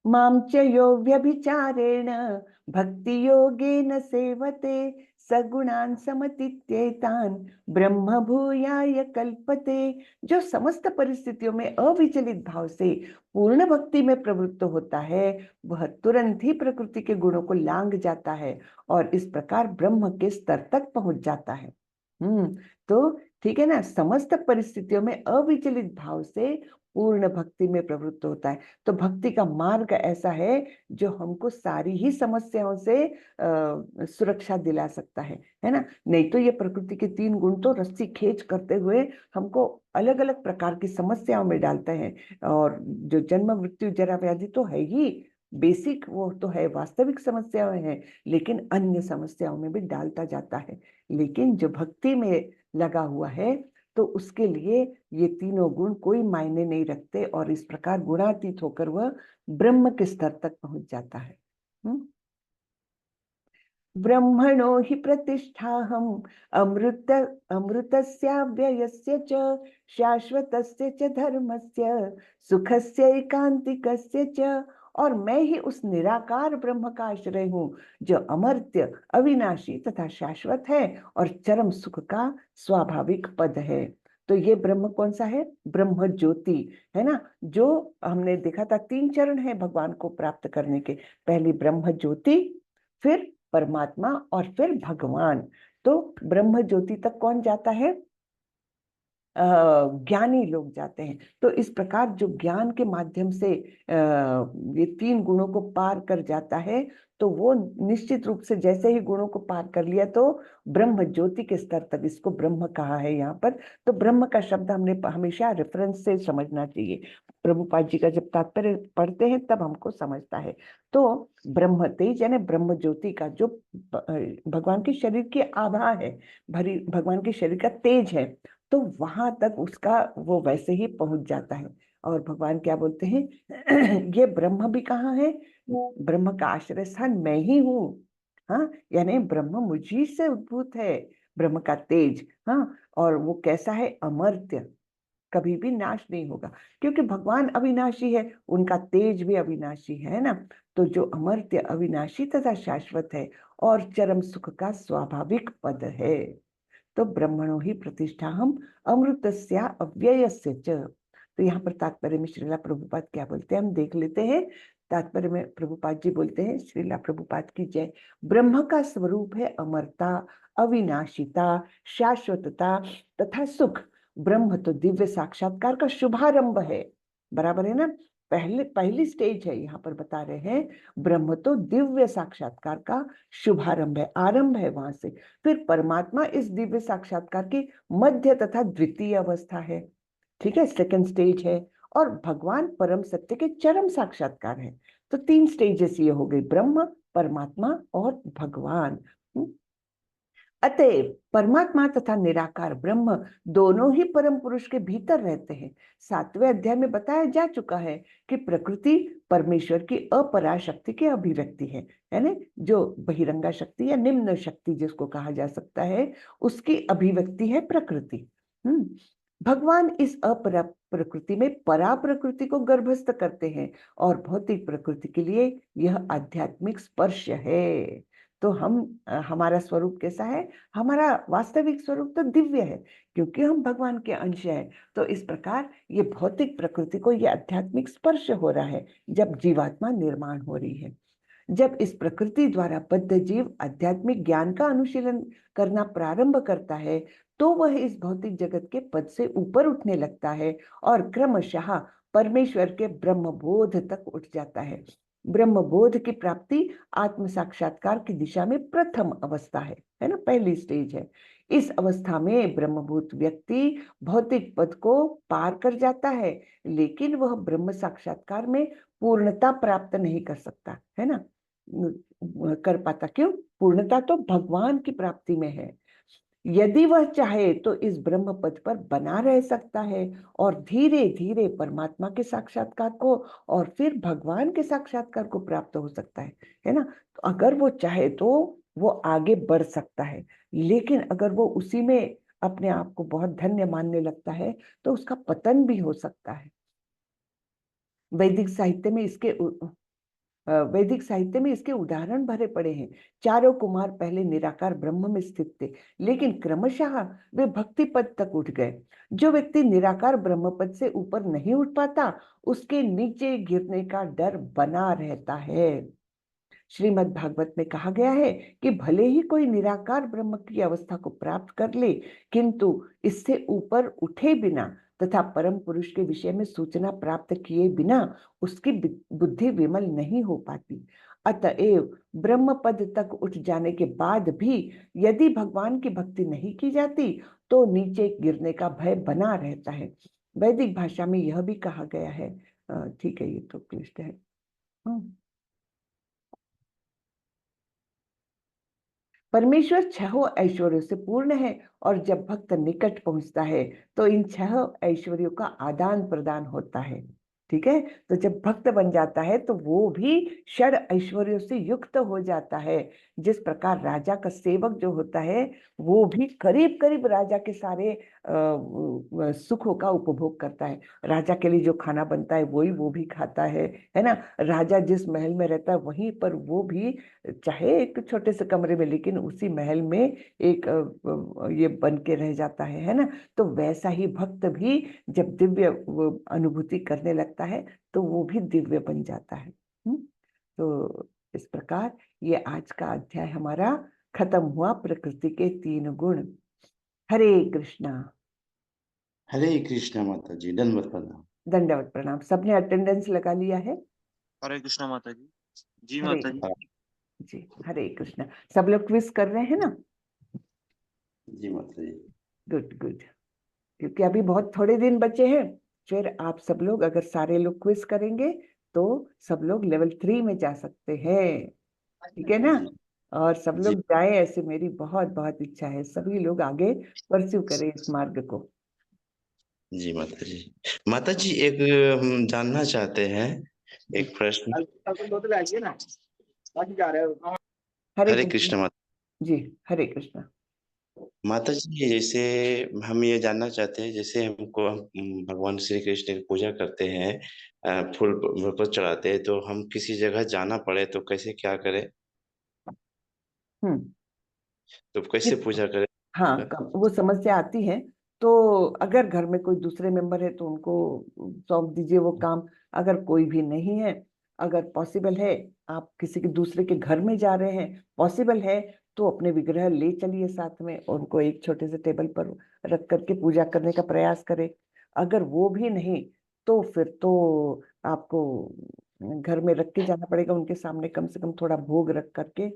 मां च यो व्यभिचारेण भक्ति योगेन सेवते सगुणान समतीत्येतान ब्रह्म भूयाय कल्पते। जो समस्त परिस्थितियों में अविचलित भाव से पूर्ण भक्ति में प्रवृत्त होता है, वह तुरंत ही प्रकृति के गुणों को लांघ जाता है और इस प्रकार ब्रह्म के स्तर तक पहुंच जाता है। तो ठीक है ना, समस्त परिस्थितियों में अविचलित भाव से पूर्ण भक्ति में प्रवृत्त होता है। तो भक्ति का मार्ग ऐसा है जो हमको सारी ही समस्याओं से सुरक्षा दिला सकता है ना। नहीं तो ये प्रकृति के 3 गुण तो रस्सी खींच करते हुए हमको अलग अलग प्रकार की समस्याओं में डालते हैं। और जो जन्म मृत्यु जरा व्याधि तो है ही बेसिक, वो तो है, वास्तविक समस्याएं हैं, लेकिन अन्य समस्याओं में भी डालता जाता है। लेकिन जो भक्ति में लगा हुआ है, तो उसके लिए ये तीनों गुण कोई मायने नहीं रखते और इस प्रकार गुणातीत होकर वह ब्रह्म के स्तर तक पहुंच जाता है। ब्रह्मणो हि प्रतिष्ठाहम् अमृत अमृतस्याव्ययस्य च शाश्वतस्य च धर्मस्य सुखस्य एकांतिकस्य च। और मैं ही उस निराकार ब्रह्म का आश्रय हूँ जो अमर्त्य, अविनाशी तथा शाश्वत है और चरम सुख का स्वाभाविक पद है। तो ये ब्रह्म कौन सा है, ब्रह्म ज्योति, है ना। जो हमने देखा था 3 चरण है भगवान को प्राप्त करने के, पहली ब्रह्म ज्योति, फिर परमात्मा और फिर भगवान। तो ब्रह्म ज्योति तक कौन जाता है, ज्ञानी लोग जाते हैं। तो इस प्रकार जो ज्ञान के माध्यम से ये तीन गुणों को पार कर जाता है, तो वो निश्चित रूप से जैसे ही गुणों को पार कर लिया तो ब्रह्म ज्योति के स्तर तक, इसको ब्रह्म कहा है यहाँ पर। तो ब्रह्म का शब्द हमने हमेशा रेफरेंस से समझना चाहिए। प्रभुपाद जी का जब तात्पर्य पढ़ते हैं तब हमको समझता है। तो ब्रह्म तेज यानी ब्रह्म ज्योति का जो भगवान के शरीर की आभा है, भगवान के शरीर का तेज है, तो वहां तक उसका वो वैसे ही पहुंच जाता है। और भगवान क्या बोलते हैं ये ब्रह्म भी कहाँ है? ब्रह्म का आश्रय स्थान मैं ही हूँ। हाँ, यानी ब्रह्म मुझी से उद्भूत है, ब्रह्म का तेज। हाँ, और वो कैसा है? अमर्त्य, कभी भी नाश नहीं होगा, क्योंकि भगवान अविनाशी है, उनका तेज भी अविनाशी है ना। तो जो अमर्त्य, अविनाशी तथा शाश्वत है और चरम सुख का स्वाभाविक पद है। तो ब्रह्मणो ही प्रतिष्ठा हम अमृतस्या अव्ययस्य च। तो यहाँ पर तात्पर्य में श्रीला प्रभुपाद क्या बोलते हैं हम देख लेते हैं। तात्पर्य में प्रभुपाद जी बोलते हैं, श्रीला प्रभुपाद की जय। ब्रह्म का स्वरूप है अमरता, अविनाशिता, शाश्वतता तथा सुख। ब्रह्म तो दिव्य साक्षात्कार का शुभारंभ है, बराबर है ना। पहली स्टेज है, यहाँ पर बता रहे हैं ब्रह्म तो दिव्य साक्षात्कार का शुभारंभ है, आरंभ है वहां से। फिर परमात्मा इस दिव्य साक्षात्कार की मध्य तथा द्वितीय अवस्था है, ठीक है, सेकंड स्टेज है। और भगवान परम सत्य के चरम साक्षात्कार है। तो तीन स्टेजेस ये हो गई, ब्रह्म, परमात्मा और भगवान। अतएव परमात्मा तथा निराकार ब्रह्म दोनों ही परम पुरुष के भीतर रहते हैं। 7वें अध्याय में बताया जा चुका है कि प्रकृति परमेश्वर की अपरा शक्ति की अभिव्यक्ति है ना, जो बहिरंगा शक्ति या निम्न शक्ति जिसको कहा जा सकता है, उसकी अभिव्यक्ति है प्रकृति। भगवान इस अपरा प्रकृति में परा प्रकृति को गर्भस्थ करते हैं और भौतिक प्रकृति के लिए यह आध्यात्मिक स्पर्श है। तो हमारा स्वरूप कैसा है? हमारा वास्तविक स्वरूप तो दिव्य है, क्योंकि हम भगवान के अंश हैं। तो इस प्रकार ये भौतिक प्रकृति को ये आध्यात्मिक स्पर्श हो रहा है जब जीवात्मा निर्माण हो रही है। जब इस प्रकृति द्वारा बद्ध जीव आध्यात्मिक ज्ञान का अनुशीलन करना प्रारंभ करता है, तो वह इस भौतिक जगत के पद से ऊपर उठने लगता है और क्रमशः परमेश्वर के ब्रह्मबोध तक उठ जाता है। ब्रह्मबोध की प्राप्ति आत्म साक्षात्कार की दिशा में प्रथम अवस्था है ना, पहली स्टेज है। इस अवस्था में ब्रह्मभूत व्यक्ति भौतिक पद को पार कर जाता है, लेकिन वह ब्रह्म साक्षात्कार में पूर्णता प्राप्त नहीं कर सकता, है ना, कर पाता। क्यों? पूर्णता तो भगवान की प्राप्ति में है। यदि वह चाहे तो इस ब्रह्म पद पर बना रह सकता है और धीरे धीरे परमात्मा के साक्षात्कार को और फिर भगवान के साक्षात्कार को प्राप्त हो सकता है ना। तो अगर वो चाहे तो वो आगे बढ़ सकता है, लेकिन अगर वो उसी में अपने आप को बहुत धन्य मानने लगता है तो उसका पतन भी हो सकता है। वैदिक साहित्य में इसके उदाहरण भरे पड़े हैं। चारों कुमार पहले निराकार ब्रह्म में स्थित थे, लेकिन क्रमशः वे भक्ति पद तक उठ गए। जो व्यक्ति निराकार ब्रह्म पद से ऊपर नहीं उठ पाता, उसके नीचे गिरने का डर बना रहता है। श्रीमद् भागवत में कहा गया है कि भले ही कोई निराकार ब्रह्म की अवस्था को प्राप्त कर ले, किंतु इससे ऊपर उठे बिना तथा परम पुरुष के विषय में सूचना प्राप्त किए बिना उसकी बुद्धि विमल नहीं हो पाती। अतएव ब्रह्म पद तक उठ जाने के बाद भी यदि भगवान की भक्ति नहीं की जाती, तो नीचे गिरने का भय बना रहता है। वैदिक भाषा में यह भी कहा गया है, ठीक है, ये तो क्लिष्ट है। परमेश्वर 6 ऐश्वर्यों से पूर्ण है और जब भक्त निकट पहुंचता है तो इन 6 ऐश्वर्यों का आदान प्रदान होता है, ठीक है। तो जब भक्त बन जाता है तो वो भी 6 ऐश्वर्यों से युक्त हो जाता है। जिस प्रकार राजा का सेवक जो होता है वो भी करीब करीब राजा के सारे सुखों का उपभोग करता है। राजा के लिए जो खाना बनता है वही वो भी खाता है ना। राजा जिस महल में रहता है वहीं पर वो भी, चाहे एक छोटे से कमरे में, लेकिन उसी महल में एक ये बन के रह जाता है ना। तो वैसा ही भक्त भी जब दिव्य अनुभूति करने लगता है तो वो भी दिव्य बन जाता है। तो इस प्रकार ये आज का अध्याय हमारा खत्म हुआ, प्रकृति के 3 गुण। हरे कृष्णा। हरे कृष्णा माता जी, दंडवत प्रणाम। दंडवत प्रणाम। सबने अटेंडेंस लगा लिया है? हरे कृष्णा माता जी। जी हरे माता जी। जी, हरे कृष्णा। सब लोग क्विज कर रहे हैं ना? जी माता जी। Good good. क्योंकि अभी बहुत थोड़े दिन बचे हैं, फिर आप सब लोग अगर सारे लोग क्विज करेंगे तो सब लोग लेवल 3 में जा सकते हैं, ठीक है ना? जी और सब जी लोग जाएं, ऐसे मेरी बहुत बहुत इच्छा है, सभी लोग आगे परस्यू करें इस मार्ग को। जी माता जी। माता जी, एक हम जानना चाहते हैं, एक प्रश्न। हरे हरे कृष्ण कृष्ण माता। जी। हरे कृष्ण। माता जी, जैसे हम ये जानना चाहते हैं, जैसे हम भगवान श्री कृष्ण की पूजा करते हैं, फूल पर चढ़ाते हैं, तो हम किसी जगह जाना पड़े तो कैसे क्या करें, हम्म। तो कैसे पूजा करें? हाँ, वो समस्या आती है तो अगर घर में कोई दूसरे मेंबर है तो उनको सौंप दीजिए वो काम। अगर कोई भी नहीं है, अगर पॉसिबल है, आप किसी के दूसरे के घर में जा रहे हैं, पॉसिबल है, तो अपने विग्रह ले चलिए साथ में, उनको एक छोटे से टेबल पर रख करके पूजा करने का प्रयास करें। अगर वो भी नहीं तो फिर तो आपको घर में रख के जाना पड़ेगा, उनके सामने कम से कम थोड़ा भोग रख करके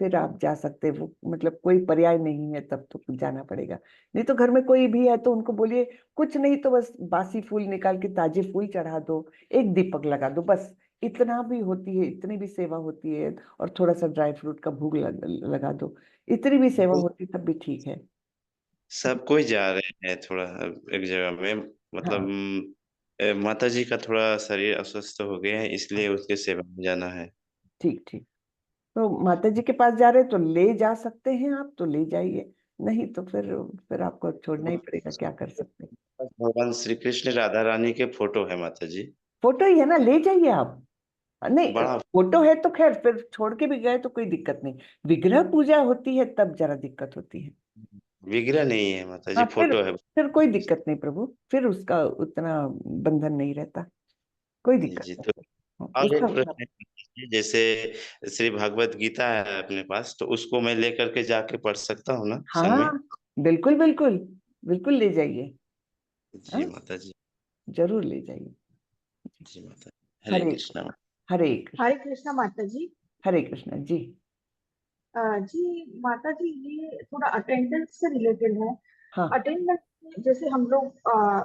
फिर आप जा सकते हैं। वो मतलब कोई पर्याय नहीं है तब तो जाना पड़ेगा। नहीं तो घर में कोई भी है तो उनको बोलिए कुछ नहीं तो बस बासी फूल निकाल के ताजे फूल चढ़ा दो, एक दीपक लगा दो, बस इतना भी होती है, इतनी भी सेवा होती है। और थोड़ा सा ड्राई फ्रूट का भोग लगा दो, इतनी भी सेवा होती तब भी ठीक है। सब कोई जा रहे हैं थोड़ा एक जगह में, मतलब हाँ, माता जी का थोड़ा शरीर अस्वस्थ हो गया है, इसलिए उसके सेवा में जाना है। ठीक ठीक। तो माता जी के पास जा रहे हैं तो ले जा सकते हैं, आप तो ले जाइए, नहीं तो फिर आपको छोड़ना ही पड़ेगा, क्या कर सकते हैं। भगवान श्री कृष्ण राधा रानी के फोटो है माता जी। फोटो ही है ना, ले जाइए आप। नहीं, बड़ा फोटो है तो खैर फिर छोड़ के भी गए तो कोई दिक्कत नहीं। विग्रह पूजा होती है तब जरा दिक्कत होती है। विग्रह नहीं है माता जी, हाँ, फोटो है। फिर कोई दिक्कत नहीं प्रभु, फिर उसका उतना बंधन नहीं रहता, कोई जी दिक्कत जी। नहीं। तो हाँ, और उसका एक उतना। प्रश्न है माता जी, जैसे श्री भगवत गीता है अपने पास, तो उसको मैं लेकर के जाके पढ़ सकता हूँ ना संग में? हाँ, बिल्कुल बिल्कुल, बिल्कुल ले जाइए। जी हाँ, माता जी। जरूर ले जाइए। जी माता जी। हरे हरे कृष्णा माता। हरे कृष्ण। हरे कृष्णा माता जी। हरे कृष्ण जी। जी माता जी, ये थोड़ा अटेंडेंस से रिलेटेड है। हाँ। अटेंडेंस जैसे हम लोग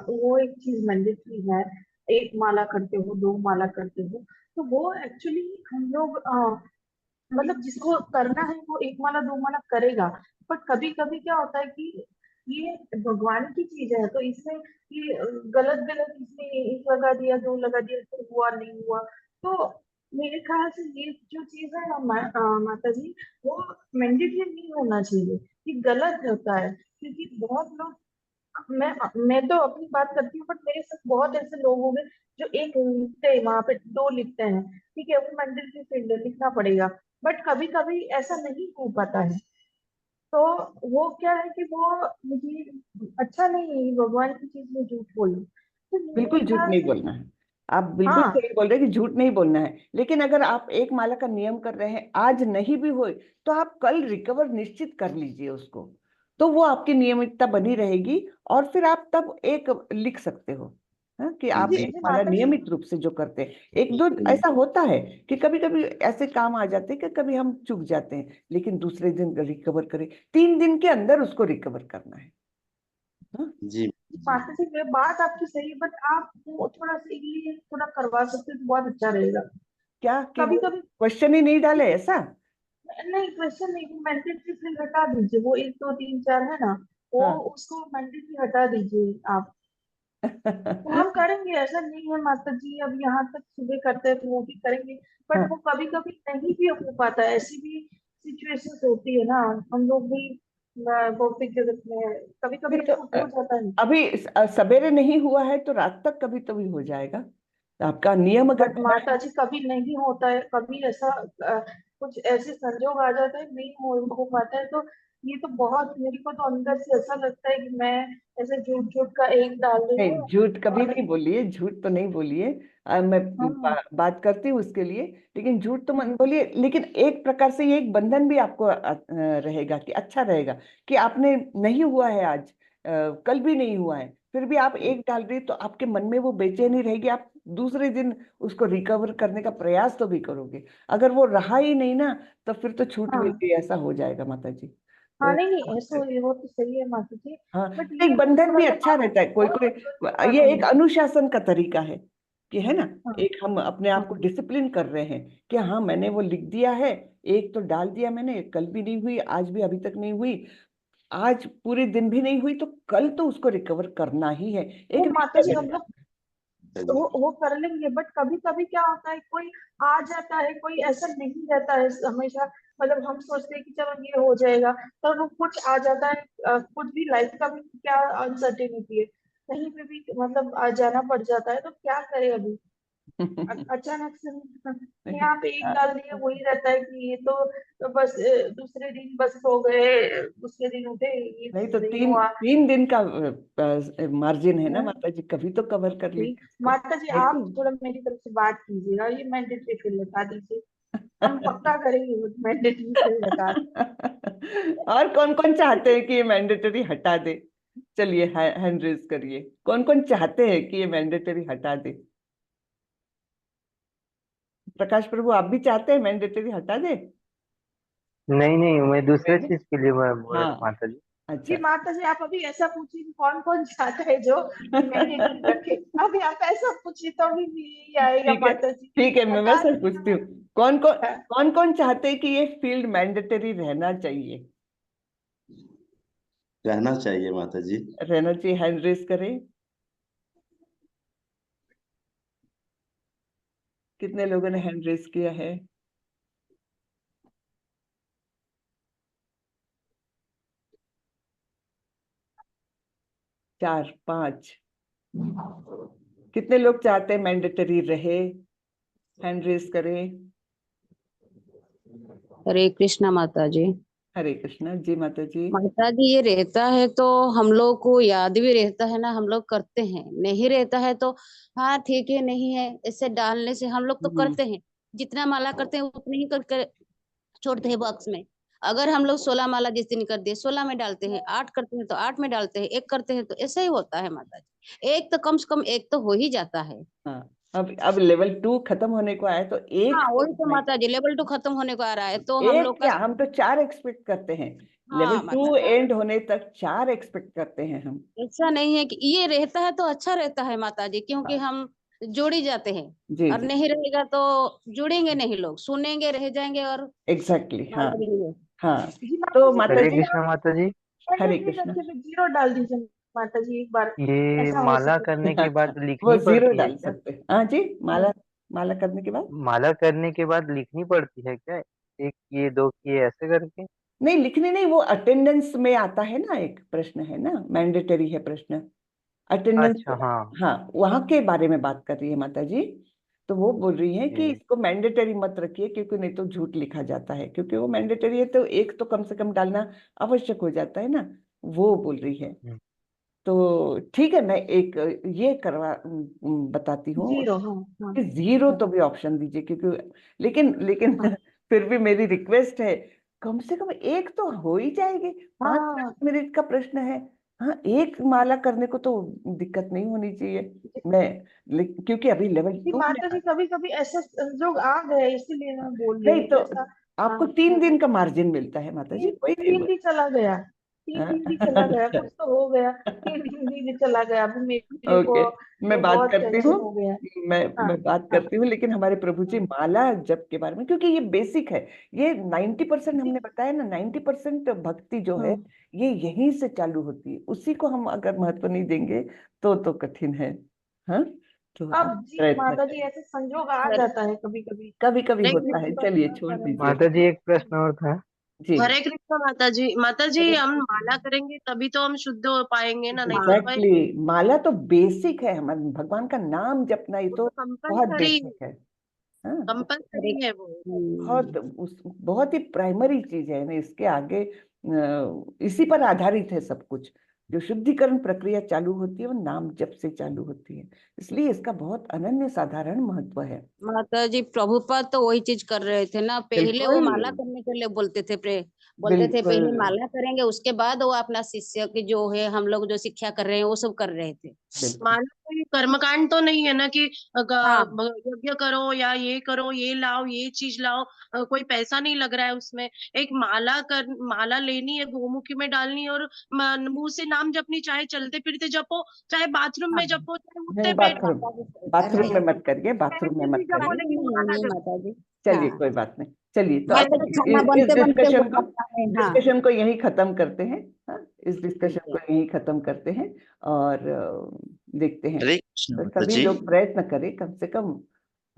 वो एक चीज मैंडेटरी है, एक माला करते हो, दो माला करते हो, तो वो एक्चुअली हम लोग मतलब जिसको करना है वो एक माला दो माला करेगा। बट कभी कभी क्या होता है कि ये भगवान की चीज है तो इसमें ये गलत गलत इसमें एक लगा दिया, दो लगा दिया, तो हुआ नहीं हुआ। तो मेरे ख्याल से ये जो चीज है ना माता जी, वो मैंडेटरी नहीं होना चाहिए, ये गलत होता है। क्योंकि बहुत लोग, मैं तो अपनी बात करती हूँ, बट मेरे साथ बहुत ऐसे लोग हो गए जो एक लिखते हैं, वहां पे दो लिखते हैं, ठीक है, वो मैंडेटरी फील्ड है, लिखना पड़ेगा। बट कभी कभी ऐसा नहीं हो पाता है, तो वो क्या है कि वो मुझे अच्छा नहीं है, भगवान की चीज में झूठ बोलना, तो मेरे बिल्कुल झूठ ख्याल नहीं से। बोलना है। आप बिल्कुल हाँ सही बोल रहे हैं कि झूठ नहीं बोलना है, लेकिन अगर आप एक माला का नियम कर रहे हैं, आज नहीं भी हो तो आप कल रिकवर निश्चित कर लीजिए उसको, तो वो आपकी नियमितता बनी रहेगी। और फिर आप तब एक लिख सकते हो, हाँ, कि आप जी एक जी माला माता जी। नियमित रूप से जो करते हैं। एक दो ऐसा होता है कि कभी कभी ऐसे काम आ जाते हैं कि कभी हम चूक जाते हैं, लेकिन दूसरे दिन रिकवर करें, 3 दिन के अंदर उसको रिकवर करना है। हाँ? जी जी। माता जी, ये बात आपकी सही है, बट आप वो थोड़ा सा ये थोड़ा करवा सकते हो तो बहुत अच्छा रहेगा। क्या कि कभी वो कभी क्वेश्चन ही नहीं डाले ऐसा? नहीं, क्वेश्चन नहीं, वो मैंडेटरी फील्ड हटा दीजिए, वो एक दो तीन चार है ना, वो हाँ। उसको मैंडेटरी हटा दीजिए आप। तो हम करेंगे, ऐसा नहीं है माता जी, अब यहाँ तक सुबह करते हैं तो वो भी करेंगे। बट हाँ, वो कभी कभी नहीं भी हो पाता है, ऐसी भी सिचुएशंस होती है ना, हम लोग भी भौतिक जगत में है, कभी कभी नहीं तो ऐसा हो जाता है। अभी सवेरे नहीं हुआ है तो रात तक कभी तो भी हो जाएगा। तो आपका नियम अगर बट बना माता है। जी, कभी नहीं होता है, कभी ऐसा कुछ ऐसे संजोग आ जाते हैं, नहीं हो पाता है, तो ये तो बहुत, मेरे को तो अंदर से ऐसा लगता है कि मैं ऐसे झूठ झूठ का एक डाल रही नहीं, हूँ। झूठ कभी और नहीं बोलिए, झूठ तो नहीं बोलिए। मैं हम बात करती हूँ उसके लिए, लेकिन झूठ तो मत बोलिए। लेकिन एक प्रकार से ये एक बंधन भी आपको रहेगा कि अच्छा रहेगा कि आपने नहीं हुआ है आज, कल भी नहीं हुआ है, फिर भी आप एक डाल रही तो आपके मन में वो बेचैनी रहेगी, आप दूसरे दिन उसको रिकवर करने का प्रयास तो भी करोगे। अगर वो रहा ही नहीं ना, तो फिर तो छूट मिल हाँ गई ऐसा हो जाएगा माता जी। हाँ, तो नहीं नहीं, ऐसा वो तो सही है माता जी। हाँ, बट एक ये बंधन थोड़ा भी सा अच्छा आप रहता है, कोई और कोई कर ये रही एक है। अनुशासन का तरीका है कि है ना, हाँ एक हम अपने आप को हाँ डिसिप्लिन कर रहे हैं कि हाँ मैंने वो लिख दिया है, एक तो डाल दिया मैंने, कल भी नहीं हुई, आज भी अभी तक नहीं हुई, आज पूरे दिन भी नहीं हुई, तो कल तो उसको रिकवर करना ही है, एक वो माता जी नेचर हम है। लोग वो कर लेंगे, बट कभी कभी क्या होता है, कोई आ जाता है, कोई ऐसा नहीं रहता है हमेशा। मतलब हम सोचते हैं कि चलो ये हो जाएगा, पर वो कुछ आ जाता है। कुछ भी लाइफ का भी क्या अनसर्टेनिटी है, कहीं पे भी मतलब आ जाना पड़ जाता है, तो क्या करे अभी। अचानक से यहाँ पे एक डाल दिया, वही रहता है कि ये तो बस दूसरे दिन बस सो गए, दूसरे दिन उठे, ये नहीं चीज तो नहीं तीन हुआ। तीन दिन का मार्जिन है ना हाँ, माता जी, कभी तो कवर कर ठीक। लेंगे इसको, माता जी है आप कि थोड़ा मेरी तरफ से बात कीजिएगा, ये मैंडेटरी फील बता दीजिए। हम पक्का करेंगे वो मैंडेटरी फील बता। और कौन कौन चाहते हैं कि ये मैंडेटरी हटा दे? चलिए हैंड रेज करिए, कौन कौन चाहते हैं कि ये मैंडेटरी हटा दे? प्रकाश प्रभु, आप भी चाहते हैं मैंडेटरी हटा दे? नहीं नहीं, मैं दूसरे नहीं? चीज के लिए मैं बोल रहा था हाँ, माता जी। जी अच्छा। माता जी, आप अभी ऐसा पूछिए कि कौन कौन चाहता है जो मैंडेटरी रखे। अभी आप ऐसा पूछिए तो अभी भी यही आएगा ठीक है, माता जी। ठीक है, मैं बता वैसे दीजिए पूछती ना। हूँ, कौन कौन चाहते हैं कि ये फील्ड मैंडेटरी रहना चाहिए? रहना चाहिए माता जी। रहना चाहिए, हैंड रेज करें। कितने लोगों ने हैंड रेज किया है? चार, पांच। कितने लोग चाहते हैं मैंडेटरी रहे? हैंड रेज करें। हरे कृष्णा माता जी। हरे कृष्णा जी माता जी। माता जी ये रहता है तो हम लोग को याद भी रहता है ना, हम लोग करते हैं, नहीं रहता है तो हाँ ठीक है, नहीं है, इससे डालने से हम लोग तो हम्म, करते हैं। जितना माला करते हैं उतने ही कर छोड़ते हैं बॉक्स में। अगर हम लोग 16 माला जिस दिन कर दिए 16 में डालते हैं, 8 करते हैं तो 8 में डालते हैं, एक करते हैं तो ऐसा ही होता है माता जी। एक तो कम से कम एक तो हो ही जाता है। हाँ, अब लेवल 2 खत्म होने को आया, तो एक हाँ तो वही तो नहीं, माता जी, लेवल 2 खत्म होने को आ रहा है तो हम एक लोग का। क्या, हम तो 4 एक्सपेक्ट करते हैं। लेवल हाँ माता 2 जी, एंड होने तक 4 एक्सपेक्ट करते हैं हम। ऐसा नहीं है कि ये रहता है तो अच्छा रहता है माता जी, क्योंकि हाँ, हम जुड़ जाते हैं। जी और जी, नहीं रहेगा तो जुड़ेंगे नहीं, लोग सुनेंगे रह जाएंगे और एग्जैक्टली, हाँ माला भी नहीं है। हाँ। जी माता तो जी माता हरे जी, कृष्णा माता जी। हरे मैंडेटरी कृष्णा। रखे तो जीरो डाल दीजिए माता जी एक बार। ये ऐसा हो माला सके तो। करने के अच्छा, बाद वो लिखनी जीरो पड़ती है डाल क्या? सकते हैं, हाँ जी। माला, हाँ माला करने के बाद माला करने के बाद लिखनी पड़ती है क्या? एक किए, दो किए, ऐसे करके? नहीं, लिखने नहीं, वो अटेंडेंस में आता है ना, एक प्रश्न है ना, मैंडेटरी है प्रश्न, अटेंडेंस। अच्छा हाँ। हाँ, वहां के बारे में बात कर रही है माता जी। तो वो बोल रही है कि जी। इसको मैंडेटरी मत रखिए, क्योंकि नहीं तो झूठ लिखा जाता है, क्योंकि वो मैंडेटरी है तो एक तो कम से कम डालना आवश्यक हो जाता है ना, वो बोल रही है। हम्म, तो ठीक है, मैं एक ये बताती हूँ जीरो। हाँ हाँ कि जीरो हाँ तो भी ऑप्शन दीजिए, क्योंकि लेकिन हाँ फिर भी मेरी रिक्वेस्ट है, कम से कम एक तो हो ही जाएगी। पांच हाँ। मिनट का प्रश्न है। हाँ, एक माला करने को तो दिक्कत नहीं होनी चाहिए। मैं क्योंकि अभी लेवल जी 2 में माता जी, कभी कभी ऐसा संजोग आ गए, इसीलिए मैं बोल रही नहीं हूँ तो कि ऐसा। हाँ आपको 3 दिन हाँ। का मार्जिन मिलता है माता जी, तीन कोई तीन नहीं दिन भी चला गया, तीन हाँ, दिन भी चला गया, अच्छा, कुछ तो हो गया। तीन दिन भी चला गया, अभी मेरे को ओके, मैं बात बहुत करती हूँ। टेंशन हो गया। मैं हाँ मैं बात हाँ करती हूँ, लेकिन हमारे प्रभु जी हाँ। माला जप के बारे में, क्योंकि ये बेसिक है। ये 90% जी हमने बताया ना, 90% भक्ति जो है हाँ। ये यहीं से चालू होती है, उसी को हम अगर महत्व नहीं देंगे तो कठिन है। हाँ, तो अब आप जी प्रयत्न माता जी, करें, ऐसे संजोग आ हरे जाता है कभी कभी। कभी कभी हरे होता है, कृष्ण, चलिए क्या छोड़ करें। दीजिए। माता जी एक प्रश्न और था। जी, हरे कृष्ण माता जी। माता जी हरे हम कृष्ण। माला करेंगे तभी तो हम शुद्ध हो पाएंगे ना, नहीं तो हो एग्जैक्टली, पाएंगे। माला तो बेसिक है, हमारे भगवान का नाम जपना, ये वो तो तो बहुत कंपलसरी है, बेसिक है। हाँ, तो हरे कंपलसरी है वो। बहुत बहुत ही प्राइमरी चीज है ना, इसके आगे इसी पर आधारित है सब कुछ। जो शुद्धिकरण प्रक्रिया चालू होती है वो नाम जप से चालू होती है, इसलिए इसका बहुत अनन्य साधारण महत्व है। माता जी प्रभुपाद तो वही चीज कर रहे थे ना, पहले वो बिल्कुल माला करने के लिए बोलते थे, बोलते थे बिल्कुल पहले माला करेंगे उसके बाद वो अपना शिष्य की जो है हम लोग जो शिक्षा कर रहे हैं वो सब कर रहे थे। बिल्कुल माला कोई कर्मकांड तो नहीं है ना कि हाँ यज्ञ करो या ये करो, ये लाओ, ये चीज लाओ, कोई पैसा नहीं लग रहा है उसमें। एक माला लेनी है, गोमुखी में डालनी है और मुंह से नाम जपनी, चाहे चलते फिरते जपो, चाहे बाथरूम में हाँ जपो, चाहे नहीं, उठते बैठ बाथरूम में नहीं मत करिए, बाथरूम में ऐसे मत भी जपो, करिए। नहीं लेकिन नहीं माला नहीं जपो। माता जी। चलिए हाँ कोई बात नहीं, चलिए तो जैसे अब कि खाना इस बनते बनते डिस्कशन वो को करता है। हाँ यहीं खत्म करते हैं। हाँ, इस डिस्कशन ठीक है। को यहीं खत्म करते हैं और देखते हैं। हरे कृष्ण तो माता सभी जी। लोग प्रयत्न करें कम से कम